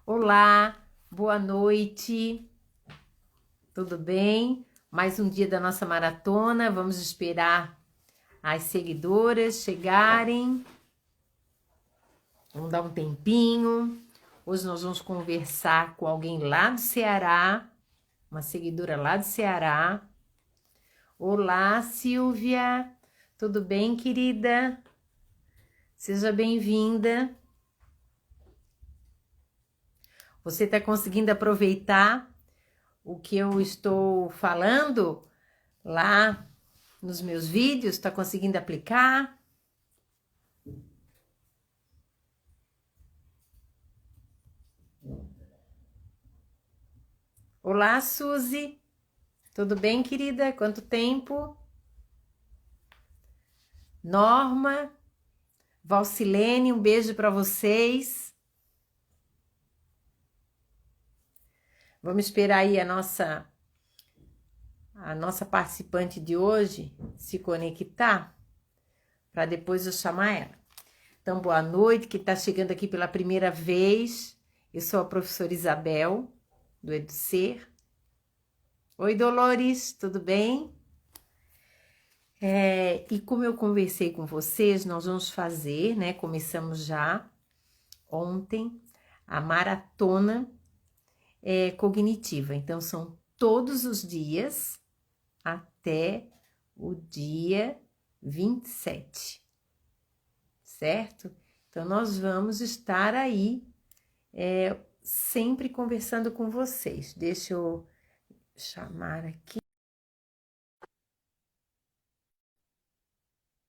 Olá, boa noite, tudo bem? Mais um dia da nossa maratona, vamos esperar as seguidoras chegarem, vamos dar um tempinho. Hoje nós vamos conversar com alguém lá do Ceará, uma seguidora lá do Ceará. Olá, Silvia, tudo bem, querida? Seja bem-vinda. Você está conseguindo aproveitar o que eu estou falando lá nos meus vídeos? Está conseguindo aplicar? Olá, Suzy. Tudo bem, querida? Quanto tempo? Norma, Valcilene, um beijo para vocês. Vamos esperar aí a nossa participante de hoje se conectar para depois eu chamar ela. Então, boa noite, que está chegando aqui pela primeira vez. Eu sou a professora Isabel, do EduSer. Oi, Dolores, tudo bem? E como eu conversei com vocês, nós vamos fazer, né? Começamos já ontem a maratona cognitiva. Então, são todos os dias até o dia 27, certo? Então, nós vamos estar aí sempre conversando com vocês. Deixa eu chamar aqui.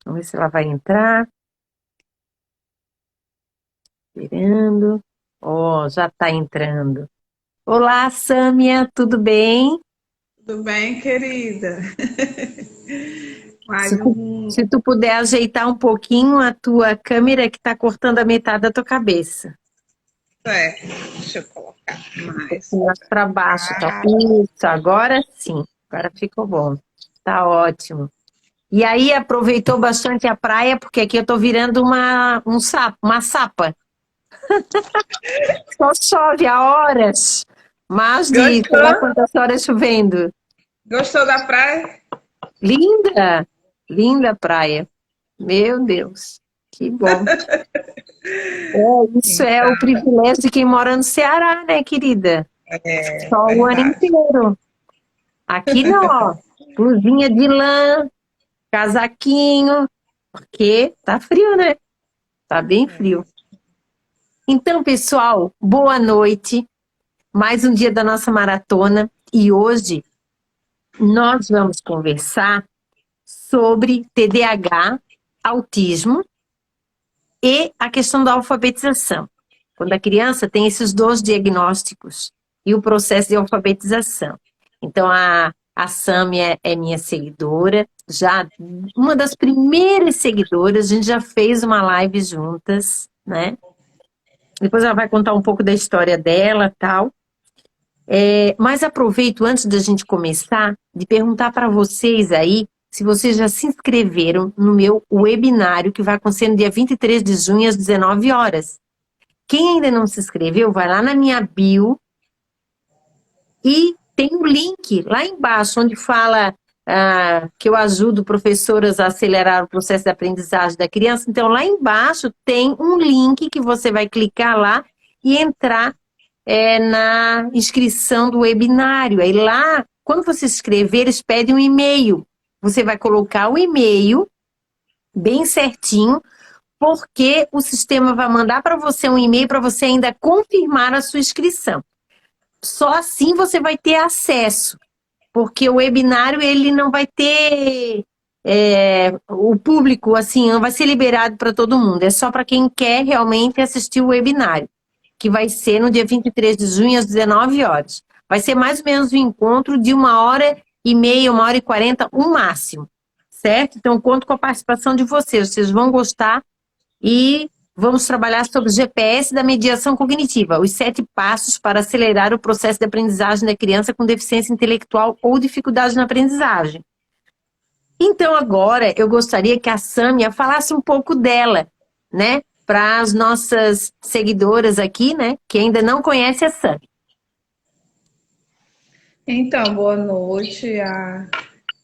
Vamos ver se ela vai entrar. Esperando. Ó, já está entrando. Olá, Sâmia, tudo bem? Tudo bem, querida? Se Mais tu, um. se tu puder ajeitar um pouquinho a tua câmera que está cortando a metade da tua cabeça. Deixa eu colocar mais Mais para baixo, tá? cá. Isso, agora sim. Agora ficou bom. Tá ótimo. E aí, aproveitou bastante a praia, porque aqui eu tô virando uma sapa. Só chove há horas. Mais de, sei lá Gostou? quantas horas chovendo. Gostou da praia? Linda, linda praia. Meu Deus, que bom. Isso é o Então, privilégio de quem mora no Ceará, né, querida? é Só o ano verdade. inteiro. Aqui não, ó. Blusinha de lã, casaquinho, porque tá frio, né? Tá bem frio. Então, pessoal, boa noite. Mais um dia da nossa maratona e hoje nós vamos conversar sobre TDAH, autismo e a questão da alfabetização. Quando a criança tem esses dois diagnósticos e o processo de alfabetização. Então, a Sâmia é minha seguidora, já uma das primeiras seguidoras, a gente já fez uma live juntas, né? Depois ela vai contar um pouco da história dela e tal. Mas aproveito, antes da gente começar, de perguntar para vocês aí, se vocês já se inscreveram no meu webinário, que vai acontecer no dia 23 de junho, às 19 horas. Quem ainda não se inscreveu, vai lá na minha bio e tem um link lá embaixo, onde fala que eu ajudo professoras a acelerar o processo de aprendizagem da criança. Então, lá embaixo tem um link que você vai clicar lá e entrar na inscrição do webinário. Aí lá, quando você se inscrever, eles pedem um e-mail. Você vai colocar o e-mail bem certinho, porque o sistema vai mandar para você um e-mail para você ainda confirmar a sua inscrição. Só assim você vai ter acesso, porque o webinário ele não vai ter o público, assim, não vai ser liberado para todo mundo, é só para quem quer realmente assistir o webinário, que vai ser no dia 23 de junho, às 19 horas. Vai ser mais ou menos um encontro de 1h30, 1h40, o máximo, certo? Então, conto com a participação de vocês vão gostar e vamos trabalhar sobre o GPS da mediação cognitiva, os 7 passos para acelerar o processo de aprendizagem da criança com deficiência intelectual ou dificuldade na aprendizagem. Então, agora, eu gostaria que a Sâmia falasse um pouco dela, né? para as nossas seguidoras aqui, né, que ainda não conhecem a Sami. Então, boa noite.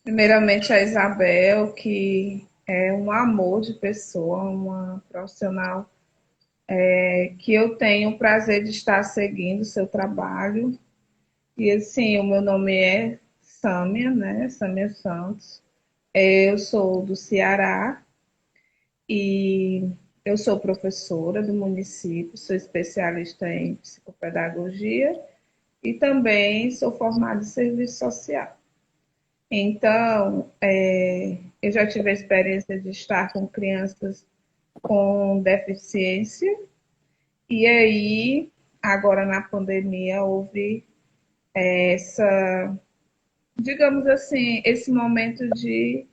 Primeiramente a Isabel, que é um amor de pessoa, uma profissional que eu tenho o prazer de estar seguindo o seu trabalho. E assim, o meu nome é Sâmia, né? Sâmia Santos. Eu sou do Ceará e eu sou professora do município, sou especialista em psicopedagogia e também sou formada em serviço social. Então, eu já tive a experiência de estar com crianças com deficiência, e aí, agora na pandemia, houve essa, digamos assim, esse momento de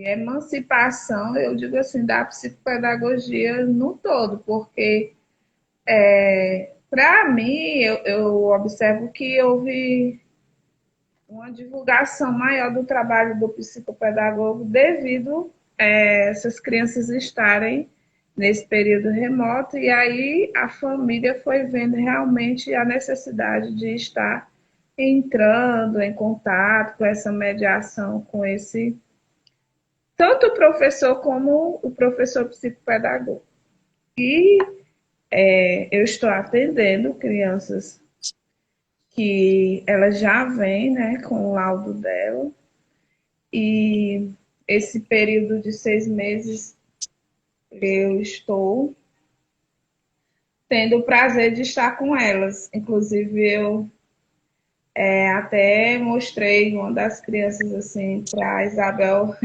emancipação, eu digo assim, da psicopedagogia no todo, porque, para mim, eu observo que houve uma divulgação maior do trabalho do psicopedagogo devido a essas crianças estarem nesse período remoto, e aí a família foi vendo realmente a necessidade de estar entrando em contato com essa mediação, com esse tanto o professor como o professor psicopedagogo. E eu estou atendendo crianças que elas já vêm, né, com o laudo dela, e esse período de 6 meses eu estou tendo o prazer de estar com elas. Inclusive, eu até mostrei uma das crianças assim para a Isabel.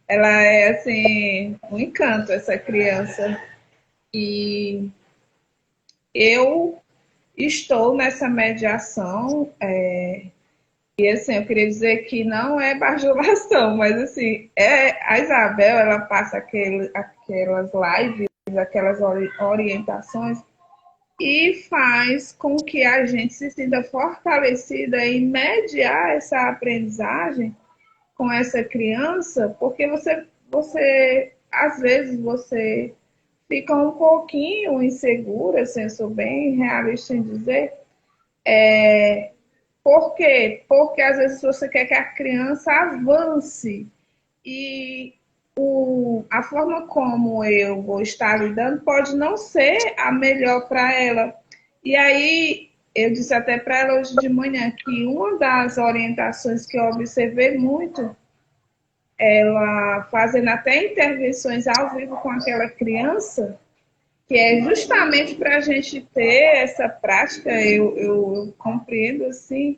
Ela é assim um encanto, essa criança. E eu estou nessa mediação. E assim, eu queria dizer que não é bajulação, mas assim, a Isabel, ela passa aquelas lives, aquelas orientações e faz com que a gente se sinta fortalecida em mediar essa aprendizagem com essa criança, porque às vezes você fica um pouquinho insegura, assim, sou bem realista em dizer, por quê? Porque às vezes você quer que a criança avance e a forma como eu vou estar lidando pode não ser a melhor para ela. E aí eu disse até para ela hoje de manhã que uma das orientações que eu observei muito, ela fazendo até intervenções ao vivo com aquela criança, que é justamente para a gente ter essa prática, eu compreendo assim,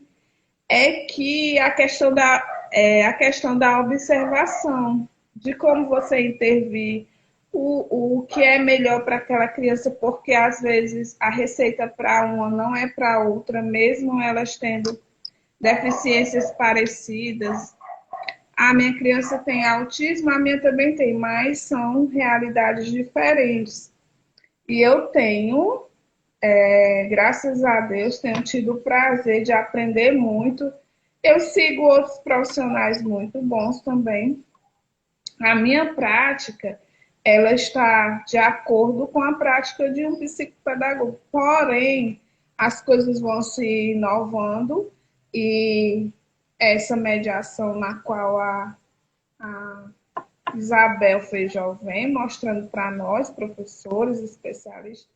é que a questão da observação, de como você intervir, o que é melhor para aquela criança, porque às vezes a receita para uma não é para outra, mesmo elas tendo deficiências parecidas. A minha criança tem autismo, a minha também tem, mas são realidades diferentes. E eu tenho, graças a Deus, tenho tido o prazer de aprender muito. Eu sigo outros profissionais muito bons também. A minha prática, ela está de acordo com a prática de um psicopedagogo. Porém, as coisas vão se inovando e essa mediação na qual a Isabel Feijó vem mostrando para nós, professores, especialistas,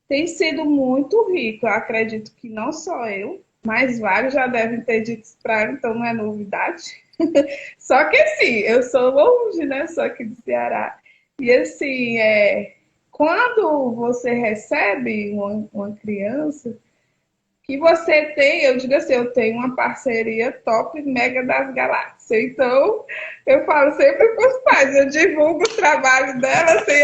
tem sido muito rico. Eu acredito que não só eu, mas vários já devem ter dito isso para ela, então não é novidade. Só que assim, eu sou longe, né? Sou aqui do Ceará. E assim, quando você recebe uma criança, que você tem, eu digo assim, eu tenho uma parceria top mega das galáxias. Então, eu falo sempre para os pais, eu divulgo o trabalho dela sem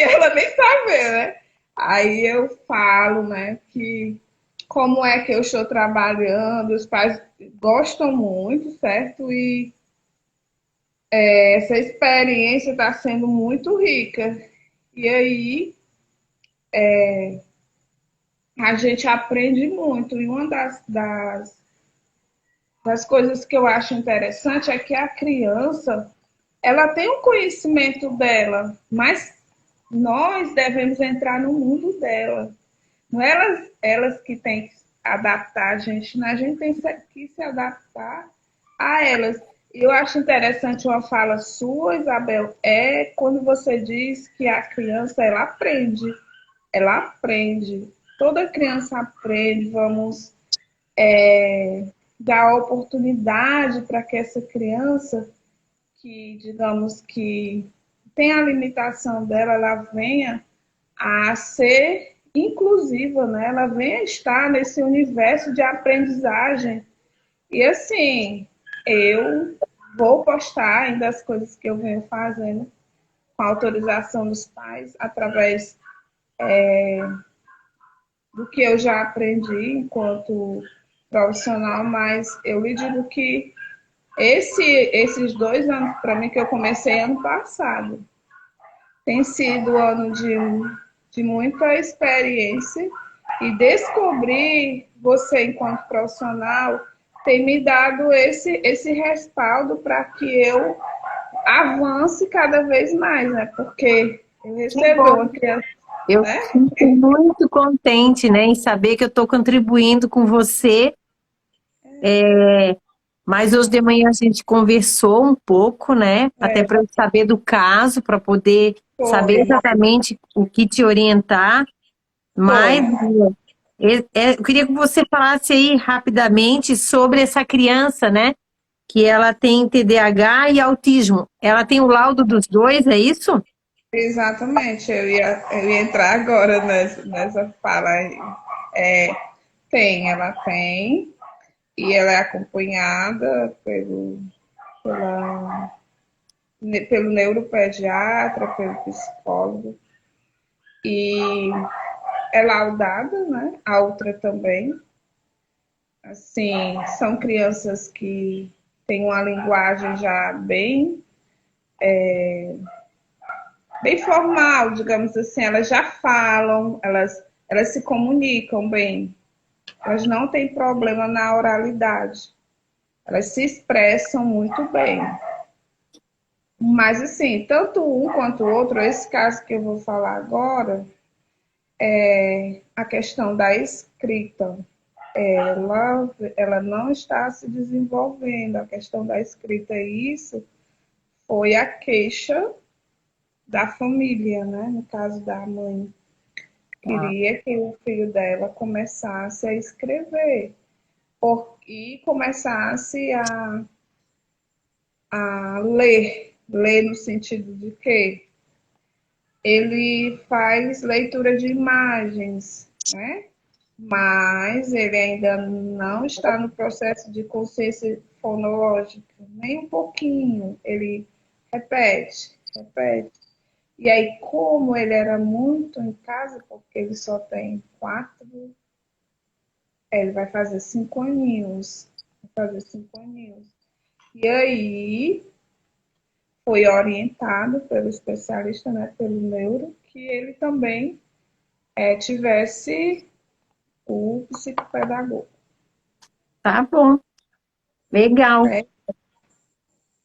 ela nem saber, né? Aí eu falo, né, que como é que eu estou trabalhando, os pais gostam muito, certo? E essa experiência está sendo muito rica. E aí a gente aprende muito. E uma das coisas que eu acho interessante é que a criança ela tem um conhecimento dela, mas nós devemos entrar no mundo dela. Não é elas que têm que adaptar a gente, não, a gente tem que se adaptar a elas. Eu acho interessante uma fala sua, Isabel, é quando você diz que a criança, ela aprende, toda criança aprende, vamos dar oportunidade para que essa criança, que digamos que tem a limitação dela, ela venha a ser inclusiva, né? Ela venha estar nesse universo de aprendizagem. E assim, eu vou postar ainda as coisas que eu venho fazendo com a autorização dos pais, através do que eu já aprendi enquanto profissional, mas eu lhe digo que esses 2 anos, para mim, que eu comecei ano passado, tem sido ano de muita experiência e descobrir você enquanto profissional tem me dado esse respaldo para que eu avance cada vez mais, né? Porque eu recebo uma criança, Eu né? fico muito contente, né, em saber que eu estou contribuindo com você. Mas hoje de manhã a gente conversou um pouco, né? Até para eu saber do caso, para poder saber Foi, exatamente o que te orientar. foi. Mas eu queria que você falasse aí rapidamente sobre essa criança, né? Que ela tem TDAH e autismo. Ela tem o laudo dos dois, é isso? Exatamente, eu ia entrar agora nessa fala aí. É, ela tem, e ela é acompanhada pela, pelo neuropediatra, pelo psicólogo, e é laudada, né? A outra também. Assim, são crianças que têm uma linguagem já bem formal, digamos assim, elas já falam, elas se comunicam bem, elas não têm problema na oralidade, elas se expressam muito bem. Mas, assim, tanto um quanto o outro, esse caso que eu vou falar agora, é a questão da escrita. Ela não está se desenvolvendo, a questão da escrita, e isso foi a queixa da família, né? No caso da mãe. Ah, Queria que o filho dela começasse a escrever e começasse a ler no sentido de que ele faz leitura de imagens, né? Mas ele ainda não está no processo de consciência fonológica, nem um pouquinho. Ele repete, repete. E aí, como ele era muito em casa, porque ele só tem 4, ele vai fazer 5 aninhos. Vai fazer 5 aninhos. E aí, foi orientado pelo especialista, né, pelo neuro, que ele também tivesse o psicopedagogo. tá bom, legal. Né?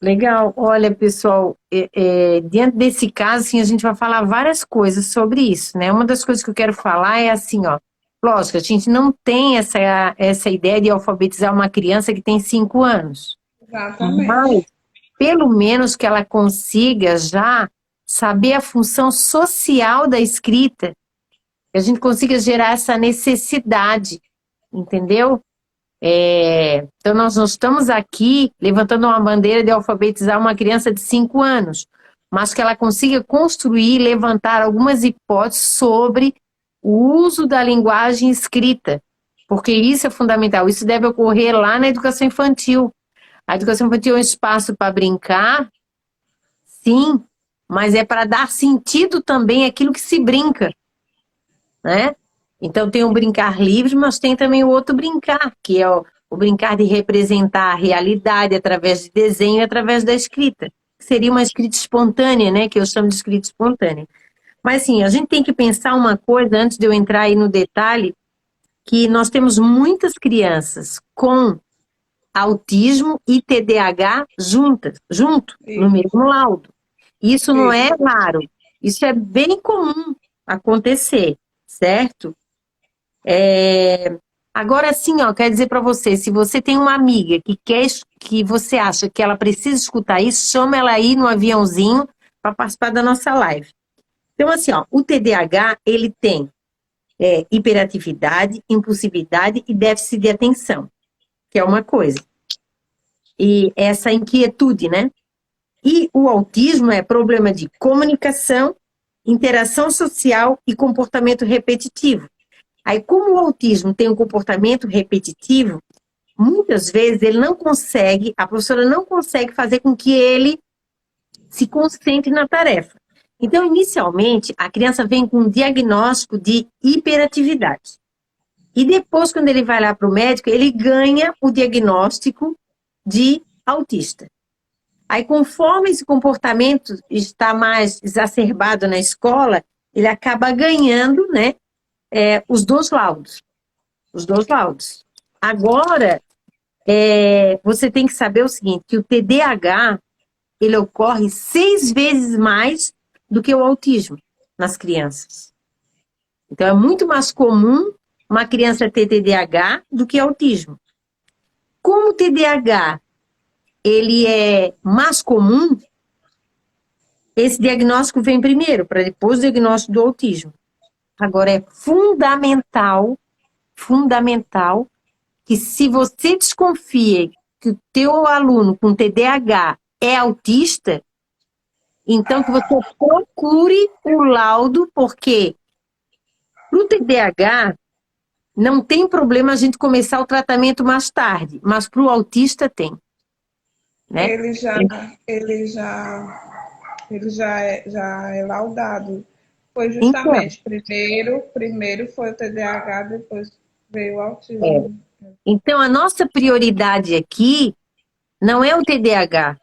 Legal. Olha, pessoal, diante desse caso, assim, a gente vai falar várias coisas sobre isso, né? Uma das coisas que eu quero falar é assim, ó, lógico, a gente não tem essa ideia de alfabetizar uma criança que tem 5 anos, mas Exatamente. pelo menos que ela consiga já saber a função social da escrita, que a gente consiga gerar essa necessidade, entendeu? Então, nós não estamos aqui levantando uma bandeira de alfabetizar uma criança de 5 anos, mas que ela consiga construir e levantar algumas hipóteses sobre o uso da linguagem escrita, porque isso é fundamental. Isso deve ocorrer lá na educação infantil. A educação infantil é um espaço para brincar, sim, mas é para dar sentido também àquilo que se brinca, né? Então tem o brincar livre, mas tem também o outro brincar, que é o brincar de representar a realidade através de desenho e através da escrita. Que seria uma escrita espontânea, né? Que eu chamo de escrita espontânea. Mas assim, a gente tem que pensar uma coisa, antes de eu entrar aí no detalhe, que nós temos muitas crianças com autismo e TDAH junto, no Isso, mesmo laudo. Isso não é isso. raro. Isso é bem comum acontecer, certo? Agora sim, ó, quero dizer para você, se você tem uma amiga que quer, que você acha que ela precisa escutar isso, chama ela aí no aviãozinho para participar da nossa live. Então, assim, ó, o TDAH, ele tem hiperatividade, impulsividade e déficit de atenção, que é uma coisa. E essa inquietude, né? E o autismo é problema de comunicação, interação social e comportamento repetitivo. Aí, como o autismo tem um comportamento repetitivo, muitas vezes ele não consegue, a professora não consegue fazer com que ele se concentre na tarefa. Então, inicialmente, a criança vem com um diagnóstico de hiperatividade. E depois, quando ele vai lá para o médico, ele ganha o diagnóstico de autista. Aí, conforme esse comportamento está mais exacerbado na escola, ele acaba ganhando, né, os dois laudos. Os dois laudos. Agora, você tem que saber o seguinte, que o TDAH, ele ocorre 6 vezes mais do que o autismo nas crianças. Então, é muito mais comum uma criança ter TDAH do que autismo. Como o TDAH, ele é mais comum, esse diagnóstico vem primeiro, para depois o diagnóstico do autismo. Agora, é fundamental que se você desconfia que o teu aluno com TDAH é autista, então que você procure o laudo, porque para o TDAH não tem problema a gente começar o tratamento mais tarde, mas para o autista tem, né? Ele já é laudado. Foi Então, justamente, primeiro foi o TDAH, depois veio o é, autismo. então a nossa prioridade aqui não é o TDAH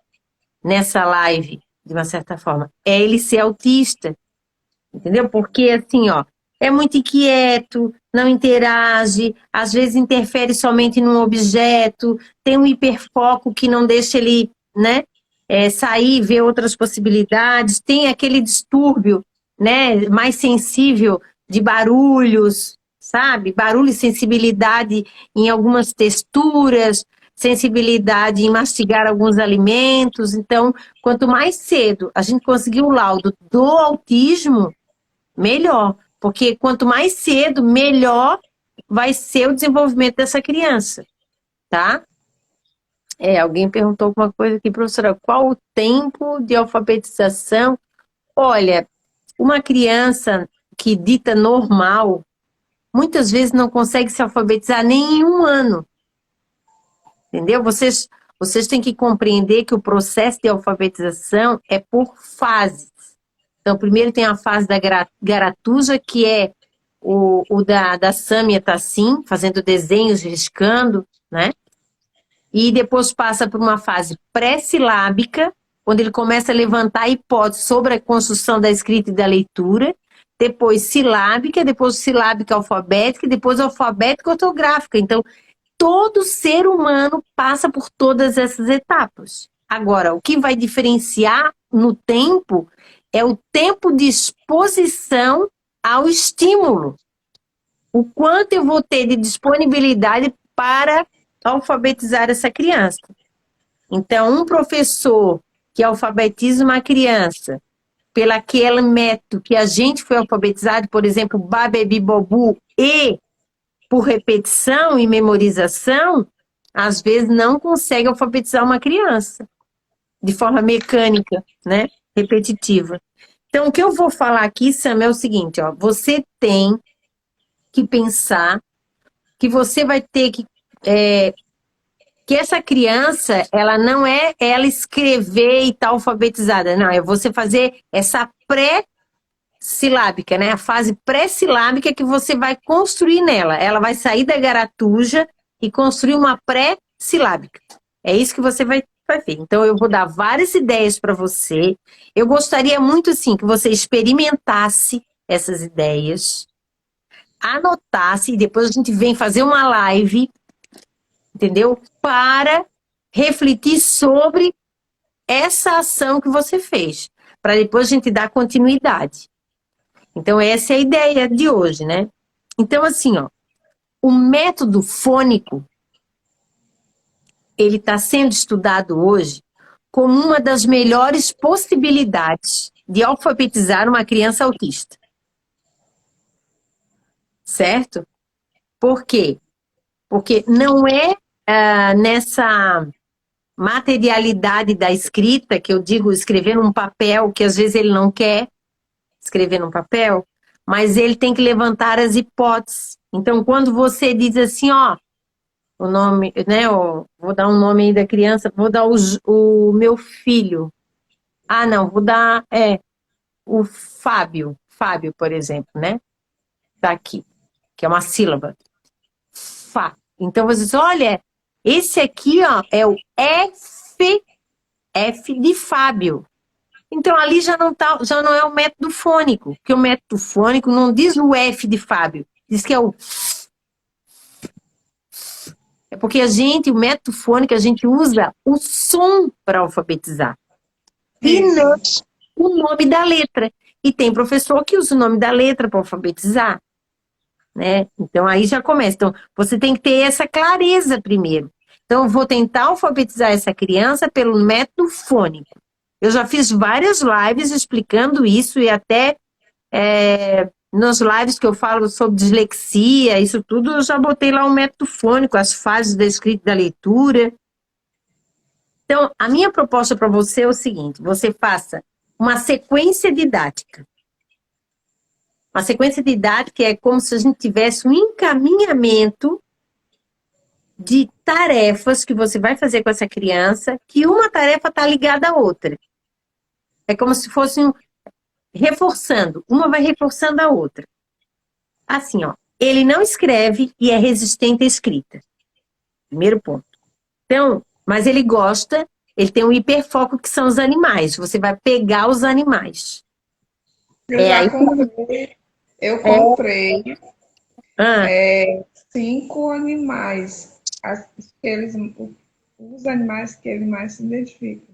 nessa live, de uma certa forma, é ele ser autista, entendeu? Porque assim, ó, é muito inquieto, não interage, às vezes interfere somente num objeto, tem um hiperfoco que não deixa ele, né, sair, ver outras possibilidades, tem aquele distúrbio, né, mais sensível de barulhos, sabe? Barulho e sensibilidade em algumas texturas, sensibilidade em mastigar alguns alimentos. Então, quanto mais cedo a gente conseguir o laudo do autismo, melhor. Porque quanto mais cedo, melhor vai ser o desenvolvimento dessa criança, tá? Alguém perguntou alguma coisa aqui, professora, qual o tempo de alfabetização? Olha, uma criança que dita normal, muitas vezes não consegue se alfabetizar nem em um ano, entendeu? Vocês têm que compreender que o processo de alfabetização é por fases. Então, primeiro tem a fase da garatuja, que é o da Sâmia tá assim, fazendo desenhos, riscando, né? E depois passa por uma fase pré-silábica, quando ele começa a levantar hipóteses sobre a construção da escrita e da leitura, depois silábica, depois silábica alfabética, e depois alfabética ortográfica. Então, todo ser humano passa por todas essas etapas. Agora, o que vai diferenciar no tempo é o tempo de exposição ao estímulo. O quanto eu vou ter de disponibilidade para alfabetizar essa criança. Então, um professor que alfabetiza uma criança pelo aquele método que a gente foi alfabetizado, por exemplo, Babebi Bobu, e por repetição e memorização, às vezes não consegue alfabetizar uma criança de forma mecânica, né? Repetitiva. Então, o que eu vou falar aqui, Sam, é o seguinte, ó, você tem que pensar que você vai ter que essa criança, ela não é ela escrever e tá alfabetizada, não, é você fazer essa pré-silábica, né? A fase pré-silábica que você vai construir nela. Ela vai sair da garatuja e construir uma pré-silábica. É isso que você vai ver. Então, eu vou dar várias ideias para você. Eu gostaria muito, assim, que você experimentasse essas ideias, anotasse, e depois a gente vem fazer uma live, entendeu? Para refletir sobre essa ação que você fez. para depois a gente dar continuidade. Então, essa é a ideia de hoje, né? Então, assim, ó, o método fônico, ele está sendo estudado hoje como uma das melhores possibilidades de alfabetizar uma criança autista. Certo? Por quê? Porque não é nessa materialidade da escrita, que eu digo escrever num papel, que às vezes ele não quer escrever num papel, mas ele tem que levantar as hipóteses. Então, quando você diz assim, ó, o nome, né, ó, vou dar um nome aí da criança, vou dar o meu filho. Ah, não, vou dar, o Fábio, por exemplo, né? Tá aqui, que é uma sílaba. Fá. Então, você diz, olha, esse aqui, ó, é o F de Fábio. Então, ali já não é o método fônico, porque o método fônico não diz o F de Fábio, diz que é o... É porque o método fônico, a gente usa o som para alfabetizar. E não o nome da letra. E tem professor que usa o nome da letra para alfabetizar, né? Então, aí já começa. Então, você tem que ter essa clareza primeiro. Então, eu vou tentar alfabetizar essa criança pelo método fônico. Eu já fiz várias lives explicando isso e até nos lives que eu falo sobre dislexia, isso tudo, eu já botei lá o método fônico, as fases da escrita e da leitura. Então, a minha proposta para você é o seguinte, você faça uma sequência didática. Uma sequência didática é como se a gente tivesse um encaminhamento de tarefas que você vai fazer com essa criança, que uma tarefa está ligada à outra. É como se fosse reforçando, uma vai reforçando a outra. Assim, ó, ele não escreve e é resistente à escrita. Primeiro ponto. Então, mas ele gosta, ele tem um hiperfoco que são os animais. Você vai pegar os animais. Eu comprei Ah, 5 animais, os animais que ele mais se identifica.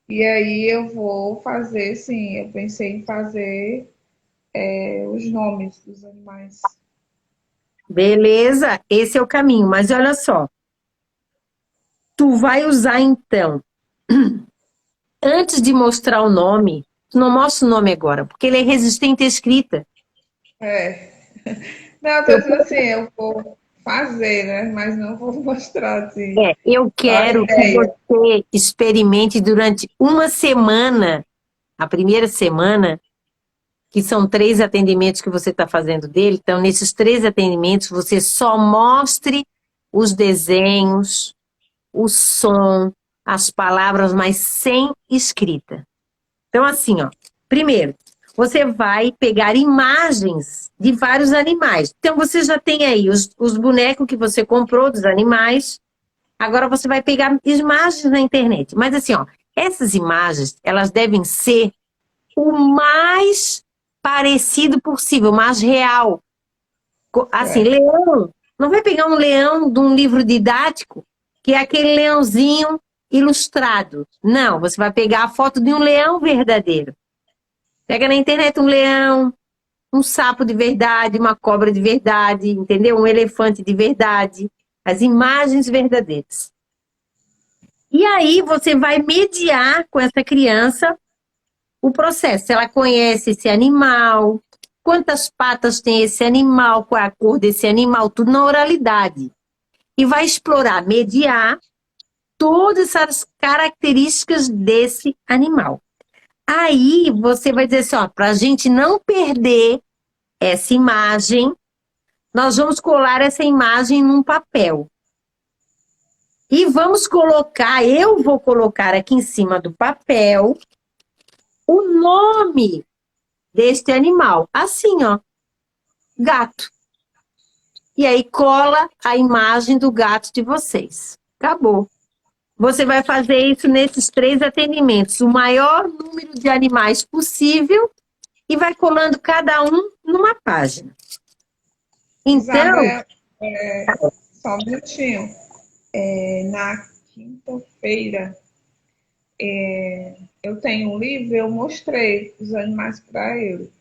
E aí eu vou fazer, sim, eu pensei em fazer os nomes dos animais. beleza, esse é o caminho. Mas olha só, tu vai usar então, antes de mostrar o nome, tu não mostra o nome agora, porque ele é resistente à escrita. É. Não, eu tô Eu, dizendo assim, eu vou fazer, né? Mas não vou mostrar assim. eu Só a quero que ideia. você experimente durante uma semana, a primeira semana, que são 3 atendimentos que você está fazendo dele. Então, nesses 3 atendimentos, você só mostre os desenhos, o som, as palavras, mas sem escrita. Então, assim, ó, primeiro, você vai pegar imagens de vários animais. Então, você já tem aí os bonecos que você comprou dos animais. Agora, você vai pegar imagens na internet. Mas, assim, ó, essas imagens, elas devem ser o mais parecido possível, mais real. Assim, É. leão, não vai pegar um leão de um livro didático, que é aquele leãozinho ilustrado. Não, você vai pegar a foto de um leão verdadeiro. Pega na internet um leão, um sapo de verdade, uma cobra de verdade, entendeu? Um elefante de verdade. As imagens verdadeiras. E aí você vai mediar com essa criança o processo. Se ela conhece esse animal, quantas patas tem esse animal, qual é a cor desse animal, tudo na oralidade. E vai explorar, mediar todas as características desse animal. Aí você vai dizer assim, ó, para a gente não perder essa imagem, nós vamos colar essa imagem num papel. E vamos colocar, eu vou colocar aqui em cima do papel o nome deste animal. Assim, ó, gato. E aí cola a imagem do gato de vocês. Acabou. Você vai fazer isso nesses 3 atendimentos, o maior número de animais possível e vai colando cada um numa página. Então, Isabel, só um minutinho. Na quinta-feira, eu tenho um livro, eu mostrei os animais para ele.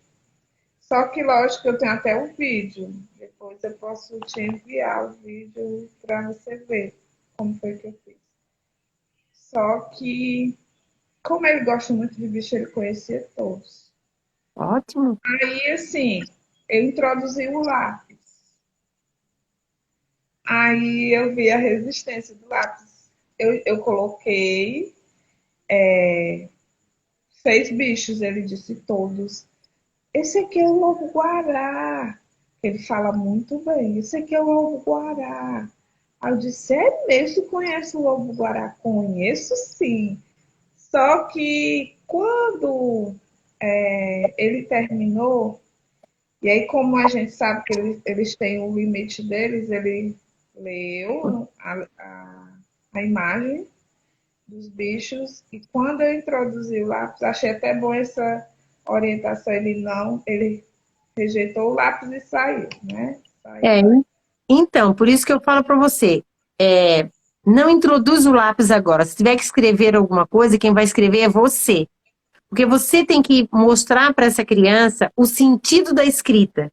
Só que, lógico, eu tenho até o vídeo. Depois eu posso te enviar o vídeo para você ver como foi que eu fiz. Só que, como ele gosta muito de bicho, ele conhecia todos. Ótimo. Aí, assim, eu introduzi o lápis. Aí eu vi a resistência do lápis. Eu coloquei 6 bichos, ele disse todos. Esse aqui é o lobo-guará. Ele fala muito bem. Esse aqui é o lobo-guará. Aí eu disse, é mesmo? Tu conhece o lobo-guará? Conheço sim. Só que quando ele terminou, e aí como a gente sabe que eles têm o limite deles, ele leu a imagem dos bichos, e quando eu introduzi o lápis, achei até bom essa orientação, ele rejeitou o lápis e saiu, né? É, Saiu. então, por isso que eu falo para você, não introduz o lápis agora. Se tiver que escrever alguma coisa, quem vai escrever é você. Porque você tem que mostrar para essa criança o sentido da escrita.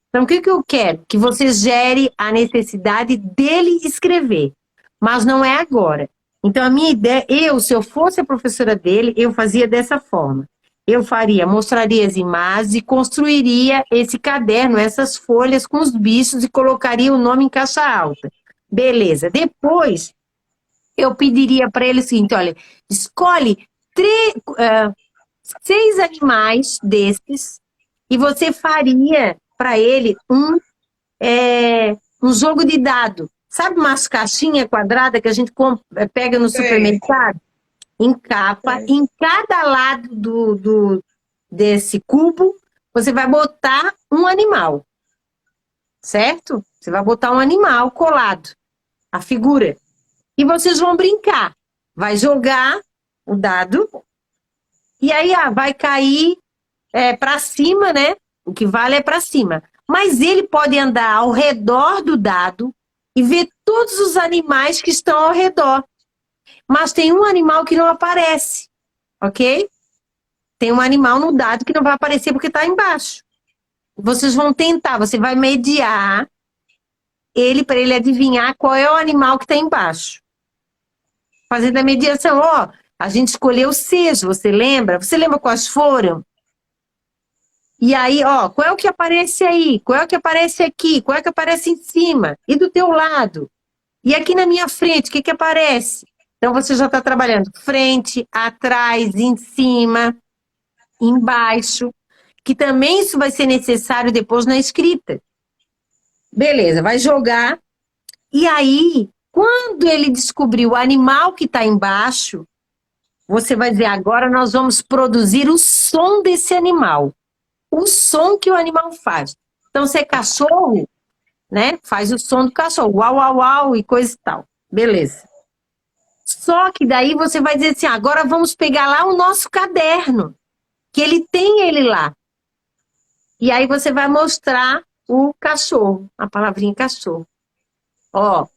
Então, o que que eu quero? Que você gere a necessidade dele escrever. Mas não é agora. Então, a minha ideia, se eu fosse a professora dele, eu fazia dessa forma. Eu mostraria as imagens e construiria esse caderno, essas folhas com os bichos e colocaria o nome em caixa alta. Beleza. Depois, eu pediria para ele o seguinte, olha, escolhe 6 animais desses e você faria para ele um jogo de dado. Sabe umas caixinhas quadradas que a gente pega no Sei, supermercado? Encapa, sei. em cada lado desse cubo, você vai botar um animal, certo? Você vai botar um animal colado, a figura. E vocês vão brincar. Vai jogar o dado, e aí vai cair para cima, né? O que vale é para cima. Mas ele pode andar ao redor do dado e ver todos os animais que estão ao redor. Mas tem um animal que não aparece, ok? Tem um animal no dado que não vai aparecer porque está embaixo. Vocês vão tentar, você vai mediar ele para ele adivinhar qual é o animal que está embaixo. Fazendo a mediação, a gente escolheu 6, você lembra? Você lembra quais foram? E aí, qual é o que aparece aí? Qual é o que aparece aqui? Qual é o que aparece em cima? E do teu lado? E aqui na minha frente, o que que aparece? Então, você já está trabalhando frente, atrás, em cima, embaixo, que também isso vai ser necessário depois na escrita. Beleza, vai jogar. E aí, quando ele descobrir o animal que está embaixo, você vai dizer, agora nós vamos produzir o som desse animal. O som que o animal faz. Então, se é cachorro, né? Faz o som do cachorro, uau, uau, uau e coisa e tal. Beleza. Só que daí você vai dizer assim, agora vamos pegar lá o nosso caderno, que ele tem ele lá. E aí você vai mostrar o cachorro, a palavrinha cachorro.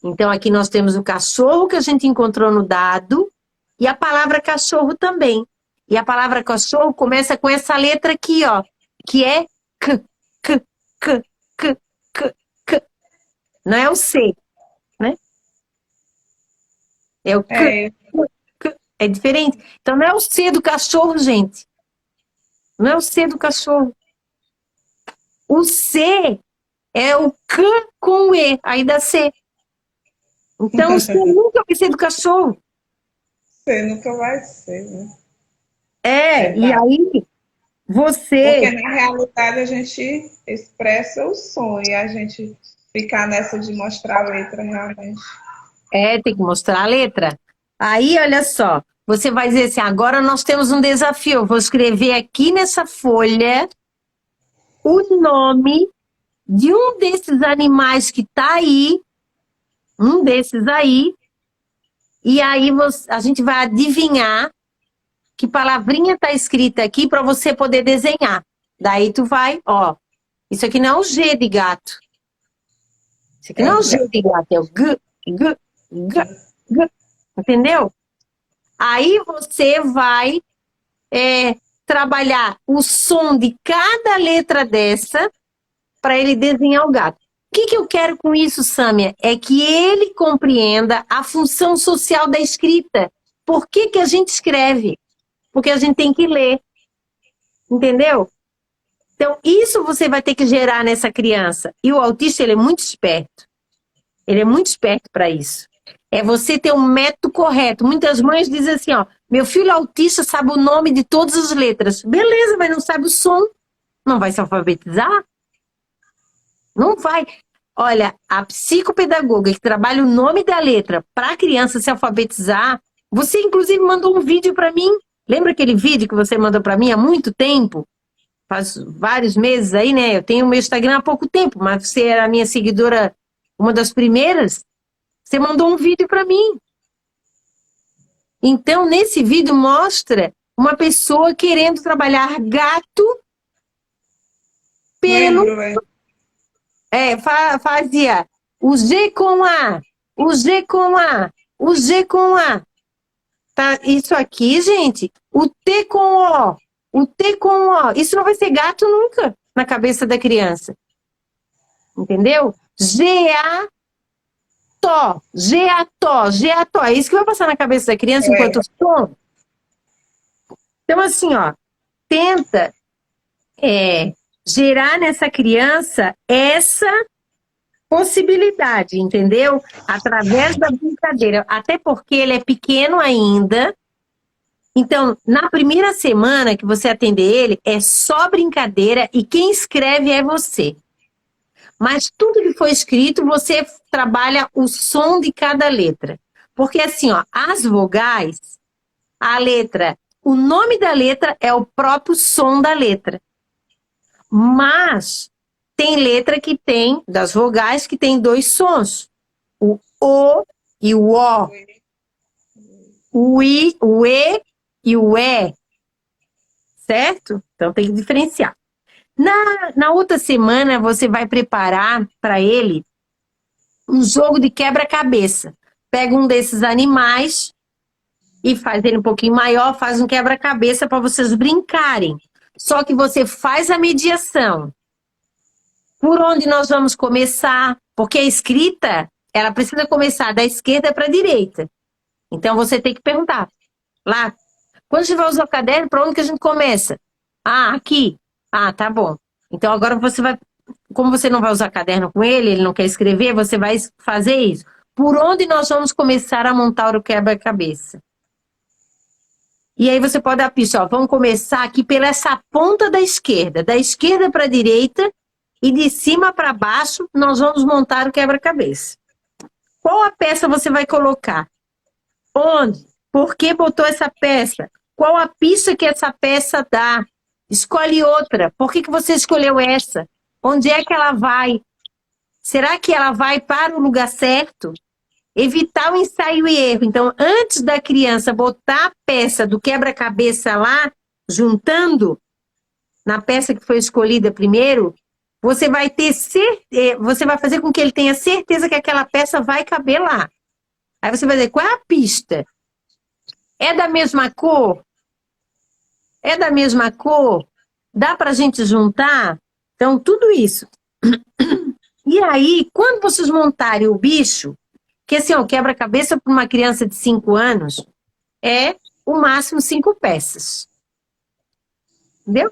Então aqui nós temos o cachorro que a gente encontrou no dado e a palavra cachorro também. E a palavra cachorro começa com essa letra aqui, que é k, k, k, k, k, k. Não é o C, né? É o k, É, k. É diferente. Então não é o C do cachorro, gente. Não é o C do cachorro. O C é o K com o E, aí dá C. Então o C nunca vai ser do cachorro. você nunca vai ser, né? E Verdade. aí Porque você na realidade a gente expressa o som e a gente ficar nessa de mostrar a letra realmente. tem que mostrar a letra. Aí, olha só, você vai dizer assim, agora nós temos um desafio. Eu vou escrever aqui nessa folha o nome de um desses animais que está aí, um desses aí, e aí a gente vai adivinhar que palavrinha está escrita aqui para você poder desenhar. Daí tu vai, isso aqui não é o G de gato. Isso aqui É não é o o G de gato, é o G, G, G, G. Entendeu? Aí você vai trabalhar o som de cada letra dessa para ele desenhar o gato. O que eu quero com isso, Sâmia? É que ele compreenda a função social da escrita. Por que a gente escreve? Porque a gente tem que ler. Entendeu? Então, isso você vai ter que gerar nessa criança. E o autista, ele é muito esperto. Ele é muito esperto para isso. É você ter um método correto. Muitas mães dizem assim, ó, meu filho autista sabe o nome de todas as letras. Beleza, mas não sabe o som. Não vai se alfabetizar? Não vai. Olha, a psicopedagoga que trabalha o nome da letra para a criança se alfabetizar, você inclusive mandou um vídeo para mim. Lembra aquele vídeo que você mandou para mim há muito tempo? Faz vários meses aí, né? Eu tenho o meu Instagram há pouco tempo, mas você era a minha seguidora, uma das primeiras. Você mandou um vídeo para mim. Então, nesse vídeo mostra uma pessoa querendo trabalhar gato pelo... Lembro. Fazia o G com A, o G com A, o G com A. Tá? Isso aqui, gente, o T com O, o T com O. Isso não vai ser gato nunca na cabeça da criança. Entendeu? G-A-Tó, G-A-Tó, G-A-Tó. É isso que vai passar na cabeça da criança enquanto som. Então, assim, ó, tenta gerar nessa criança essa possibilidade, entendeu? Através da brincadeira. Até porque ele é pequeno ainda. Então, na primeira semana que você atender ele, é só brincadeira e quem escreve é você. Mas tudo que foi escrito, você trabalha o som de cada letra. Porque assim, ó, as vogais, a letra, o nome da letra é o próprio som da letra. Mas tem letra que tem, das vogais, que tem dois sons. O O e o O. O I, o E e o E. Certo? Então tem que diferenciar. Na outra semana, você vai preparar para ele um jogo de quebra-cabeça. Pega um desses animais e faz ele um pouquinho maior, faz um quebra-cabeça para vocês brincarem. Só que você faz a mediação. Por onde nós vamos começar? Porque a escrita, ela precisa começar da esquerda para a direita. Então, você tem que perguntar. Lá, quando a gente vai usar o caderno, para onde que a gente começa? Ah, aqui. Ah, tá bom. Então, agora você vai... Como você não vai usar caderno com ele, ele não quer escrever, você vai fazer isso. Por onde nós vamos começar a montar o quebra-cabeça? E aí você pode dar pista, ó, vamos começar aqui pela essa ponta da esquerda para a direita, e de cima para baixo, nós vamos montar o quebra-cabeça. Qual a peça você vai colocar? Onde? Por que botou essa peça? Qual a pista que essa peça dá? Escolhe outra. Por que você escolheu essa? Onde é que ela vai? Será que ela vai para o lugar certo? Evitar o ensaio e erro. Então, antes da criança botar a peça do quebra-cabeça lá, juntando na peça que foi escolhida primeiro, você vai você vai fazer com que ele tenha certeza que aquela peça vai caber lá. Aí você vai dizer, qual é a pista? É da mesma cor? É da mesma cor? Dá pra gente juntar? Então, tudo isso. E aí, quando vocês montarem o bicho, que assim, o quebra-cabeça para uma criança de 5 anos é o máximo 5 peças. Entendeu?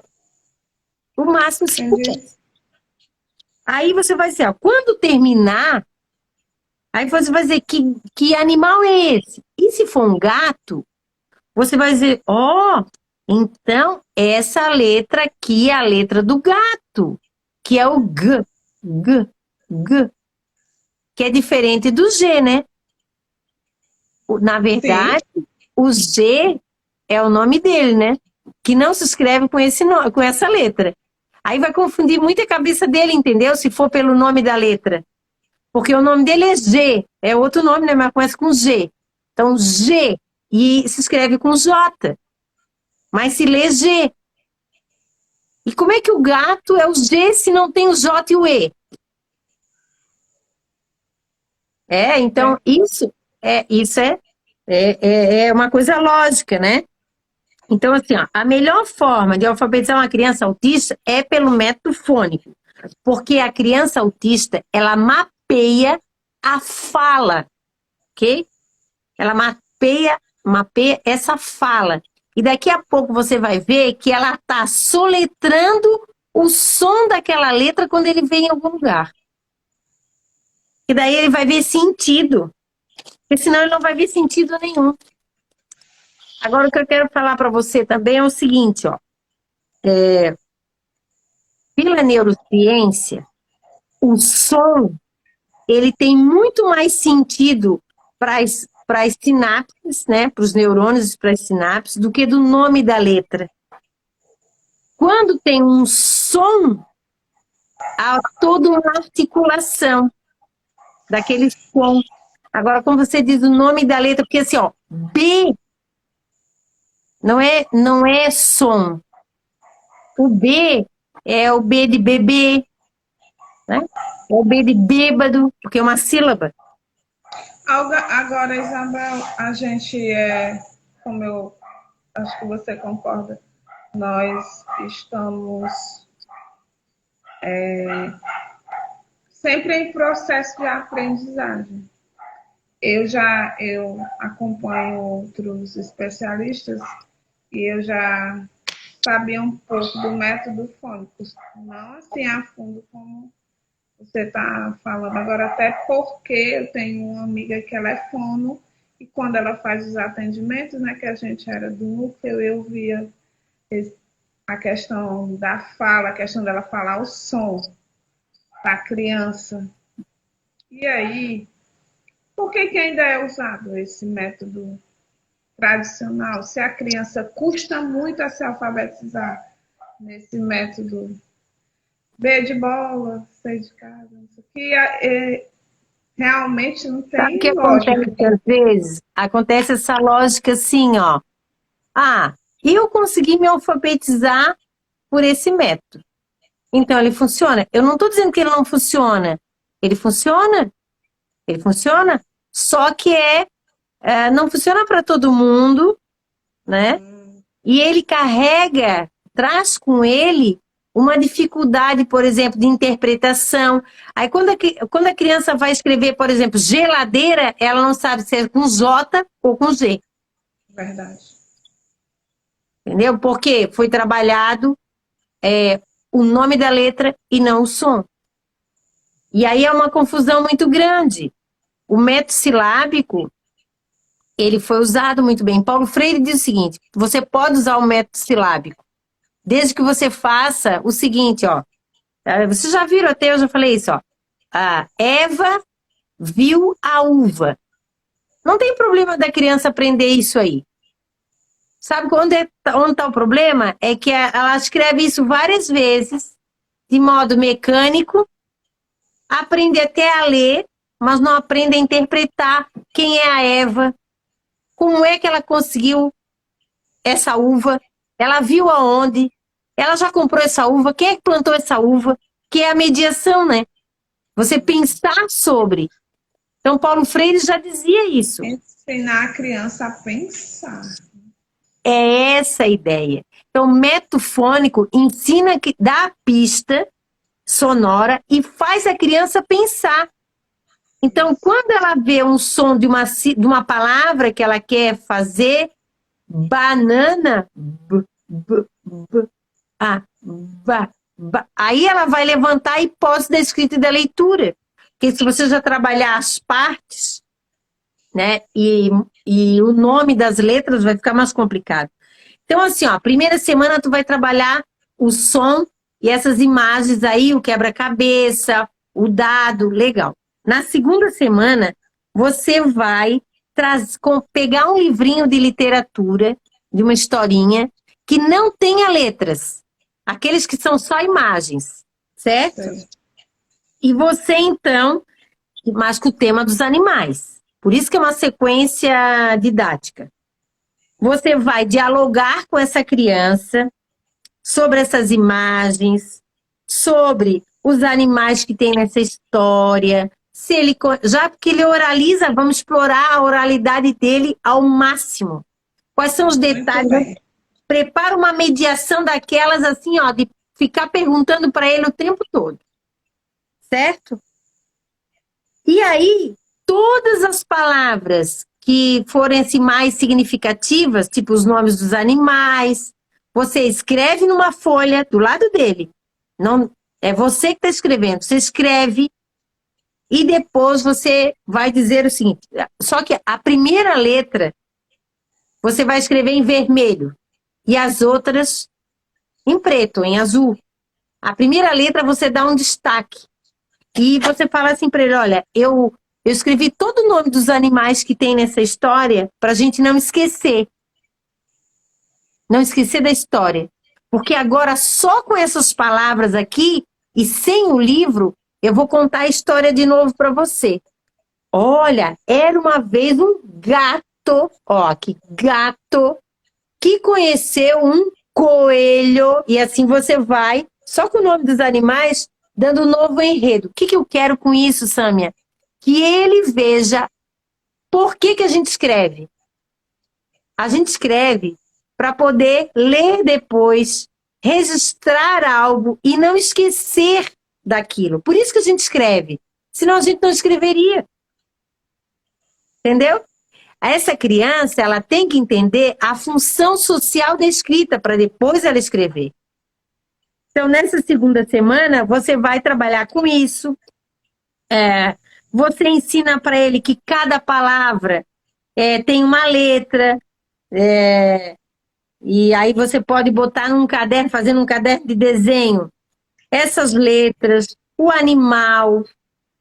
O máximo 5 peças. Aí você vai dizer, ó, quando terminar, aí você vai dizer que animal é esse? E se for um gato, você vai dizer, ó, então essa letra aqui é a letra do gato, que é o G, G, G, que é diferente do G, né? Na verdade, sim, o G é o nome dele, né? Que não se escreve com esse nome, com essa letra. Aí vai confundir muito a cabeça dele, entendeu? Se for pelo nome da letra. Porque o nome dele é G, é outro nome, né? Mas começa com G. Então, G, e se escreve com J. Mas se lê G. E como é que o gato é o G se não tem o J e o E? Então, isso é É uma coisa lógica, né? Então, assim, ó, a melhor forma de alfabetizar uma criança autista é pelo método fônico, porque a criança autista, ela mapeia a fala, ok? Ela mapeia essa fala. E daqui a pouco você vai ver que ela está soletrando o som daquela letra quando ele vem em algum lugar. E daí ele vai ver sentido, porque senão ele não vai ver sentido nenhum. Agora, o que eu quero falar para você também é o seguinte, ó. Pela neurociência, o som, ele tem muito mais sentido para as sinapses, né, para os neurônios, para as sinapses, do que do nome da letra. Quando tem um som, há toda uma articulação daquele som. Agora, quando você diz o nome da letra, porque assim, ó, B não é som. O B é o B de bebê, né? É o B de bêbado, porque é uma sílaba. Agora, Isabel, a gente como eu acho que você concorda, nós estamos sempre em processo de aprendizagem. Eu acompanho outros especialistas e eu já sabia um pouco do método fônico, não assim a fundo como você está falando agora, até porque eu tenho uma amiga que ela é fono e quando ela faz os atendimentos, né, que a gente era do núcleo, eu via a questão da fala, a questão dela falar o som para a criança. E aí, por que ainda é usado esse método tradicional, se a criança custa muito a se alfabetizar nesse método B de bola, C de casa, isso aqui realmente não Sabe o tem que lógica. acontece às vezes? Acontece essa lógica assim, ó. Ah, eu consegui me alfabetizar por esse método. Então, ele funciona? Eu não estou dizendo que ele não funciona. Ele funciona. Ele funciona. Só que não funciona para todo mundo, né? E ele traz com ele uma dificuldade, por exemplo, de interpretação. Aí, quando a criança vai escrever, por exemplo, geladeira, ela não sabe se é com J ou com G. Verdade. Entendeu? Porque foi trabalhado o nome da letra e não o som. E aí é uma confusão muito grande. O método silábico, ele foi usado muito bem. Paulo Freire diz o seguinte, você pode usar o método silábico, desde que você faça o seguinte, ó. Vocês já viram até, eu já falei isso, ó. A Eva viu a uva. Não tem problema da criança aprender isso aí. Sabe onde está o problema? É que ela escreve isso várias vezes, de modo mecânico, aprende até a ler, mas não aprende a interpretar quem é a Eva, como é que ela conseguiu essa uva, ela viu aonde, ela já comprou essa uva, quem é que plantou essa uva, que é a mediação, né? Você pensar sobre. Então, Paulo Freire já dizia isso. Ensinar a criança a pensar. É essa a ideia. Então, o método fônico ensina, dá a pista sonora e faz a criança pensar. Então, quando ela vê um som de uma palavra que ela quer fazer, banana, aí ela vai levantar a hipótese da escrita e da leitura. Porque se você já trabalhar as partes, né, e o nome das letras vai ficar mais complicado. Então, assim, ó, a primeira semana tu vai trabalhar o som e essas imagens aí, o quebra-cabeça, o dado, legal. Na segunda semana, você vai pegar um livrinho de literatura, de uma historinha, que não tenha letras. Aqueles que são só imagens, certo? Sim. E você, então, mas com o tema dos animais. Por isso que é uma sequência didática. Você vai dialogar com essa criança sobre essas imagens, sobre os animais que tem nessa história, Se ele, já que ele oraliza, vamos explorar a oralidade dele ao máximo. Quais são os detalhes? Prepara uma mediação daquelas assim, ó, de ficar perguntando para ele o tempo todo. Certo? E aí, todas as palavras que forem assim, mais significativas, tipo os nomes dos animais, você escreve numa folha do lado dele. Não, é você que está escrevendo. Você escreve e depois você vai dizer o seguinte. Só que a primeira letra você vai escrever em vermelho e as outras em preto, em azul. A primeira letra você dá um destaque. E você fala assim para ele, olha, eu escrevi todo o nome dos animais que tem nessa história para a gente não esquecer. Não esquecer da história. Porque agora, só com essas palavras aqui, e sem o livro, eu vou contar a história de novo para você. Olha, era uma vez um gato, ó, que gato, que conheceu um coelho, e assim você vai, só com o nome dos animais, dando um novo enredo. O que eu quero com isso, Sâmia? Que ele veja por que a gente escreve. A gente escreve para poder ler depois, registrar algo e não esquecer daquilo. Por isso que a gente escreve. Senão a gente não escreveria. Entendeu? Essa criança, ela tem que entender a função social da escrita para depois ela escrever. Então, nessa segunda semana, você vai trabalhar com isso. Você ensina para ele que cada palavra tem uma letra. E aí você pode botar num caderno, fazendo um caderno de desenho, essas letras, o animal,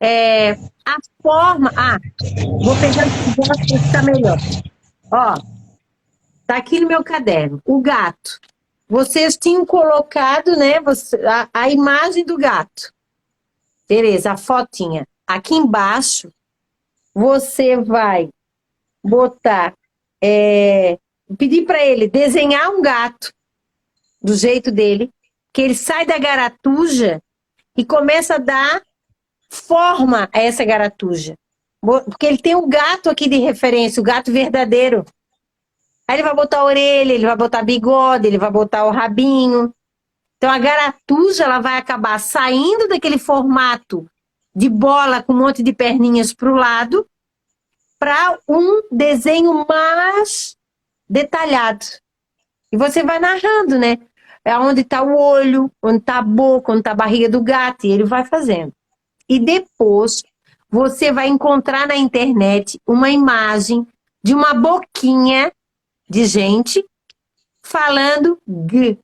a forma. Vou pegar esse negócio para ficar melhor. Ó, tá aqui no meu caderno, o gato. Vocês tinham colocado, né, a imagem do gato. Beleza, a fotinha. Aqui embaixo, você vai botar, pedir para ele desenhar um gato do jeito dele, que ele sai da garatuja e começa a dar forma a essa garatuja. Porque ele tem um gato aqui de referência, o gato verdadeiro. Aí ele vai botar a orelha, ele vai botar bigode, ele vai botar o rabinho. Então a garatuja, ela vai acabar saindo daquele formato de bola com um monte de perninhas para o lado para um desenho mais detalhado. E você vai narrando, né? Onde está o olho, onde está a boca, onde está a barriga do gato, e ele vai fazendo. E depois você vai encontrar na internet uma imagem de uma boquinha de gente falando g,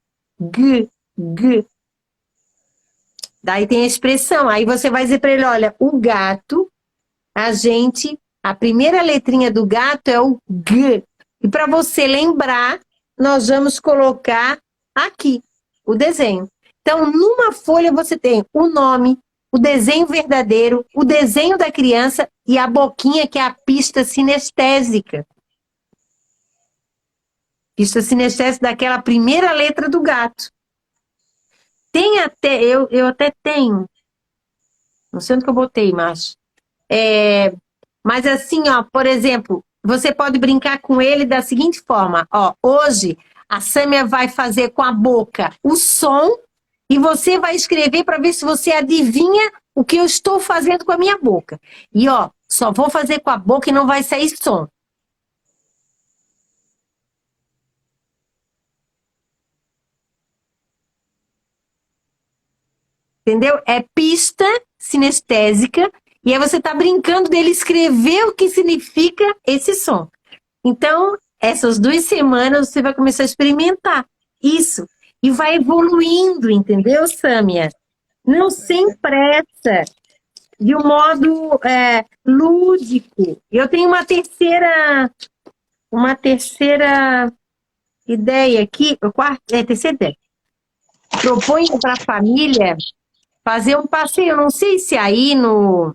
g, g. Daí tem a expressão. Aí você vai dizer para ele, olha, o gato, a primeira letrinha do gato é o g. E para você lembrar, nós vamos colocar aqui o desenho. Então, numa folha você tem o nome, o desenho verdadeiro, o desenho da criança e a boquinha, que é a pista sinestésica. Pista sinestésica daquela primeira letra do gato. Tem até, eu até tenho, não sei onde que eu botei, mas assim, ó, por exemplo, você pode brincar com ele da seguinte forma, ó, hoje a Sâmia vai fazer com a boca o som e você vai escrever para ver se você adivinha o que eu estou fazendo com a minha boca. E ó, só vou fazer com a boca e não vai sair som. Entendeu? É pista sinestésica e aí você está brincando dele escrever o que significa esse som. Então, essas 2 semanas você vai começar a experimentar isso. E vai evoluindo, entendeu, Sâmia? Não sem pressa, de um modo lúdico. Eu tenho uma terceira ideia aqui, terceira ideia. Proponho para a família fazer um passeio. Não sei se aí no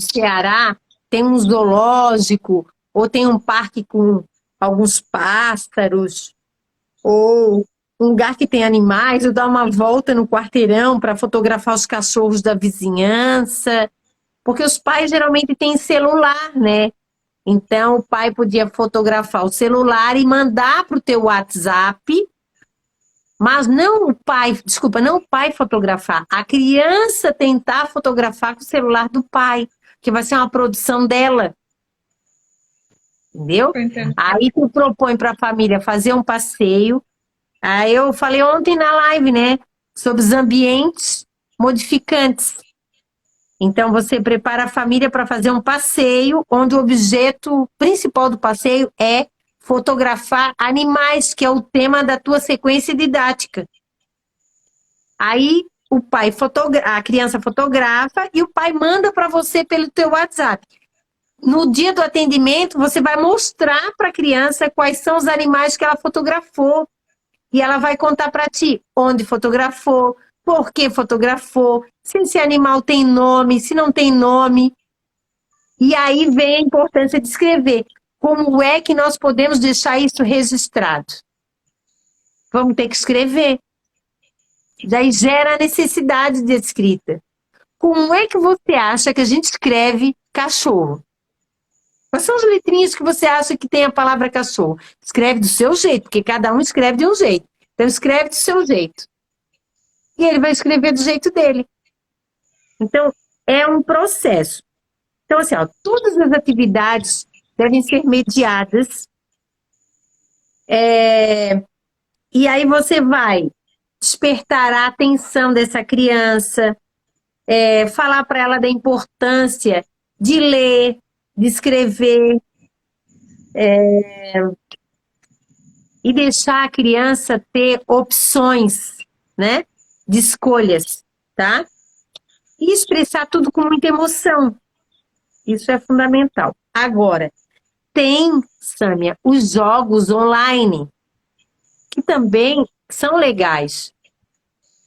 Ceará tem um zoológico ou tem um parque com alguns pássaros, ou um lugar que tem animais, ou dar uma volta no quarteirão para fotografar os cachorros da vizinhança. Porque os pais geralmente têm celular, né? Então, o pai podia fotografar o celular e mandar para o teu WhatsApp, mas não o pai, desculpa, não o pai fotografar, a criança tentar fotografar com o celular do pai, que vai ser uma produção dela, entendeu? Tô entendendo. Aí tu propõe para a família fazer um passeio. Aí eu falei ontem na live, né, sobre os ambientes modificantes. Então, você prepara a família para fazer um passeio, onde o objeto principal do passeio é fotografar animais, que é o tema da tua sequência didática. Aí, a criança fotografa e o pai manda para você pelo teu WhatsApp. No dia do atendimento, você vai mostrar para a criança quais são os animais que ela fotografou. E ela vai contar para ti onde fotografou, por que fotografou, se esse animal tem nome, se não tem nome. E aí vem a importância de escrever. Como é que nós podemos deixar isso registrado? Vamos ter que escrever. Daí gera a necessidade de escrita. Como é que você acha que a gente escreve cachorro? Quais são as letrinhas que você acha que tem a palavra cachorro? Escreve do seu jeito, porque cada um escreve de um jeito. Então, escreve do seu jeito. E ele vai escrever do jeito dele. Então, é um processo. Então, assim, ó, todas as atividades devem ser mediadas. E aí você vai despertar a atenção dessa criança, falar para ela da importância de ler, de escrever, e deixar a criança ter opções, né, de escolhas, tá? E expressar tudo com muita emoção. Isso é fundamental. Agora, tem, Sâmia, os jogos online, que também são legais,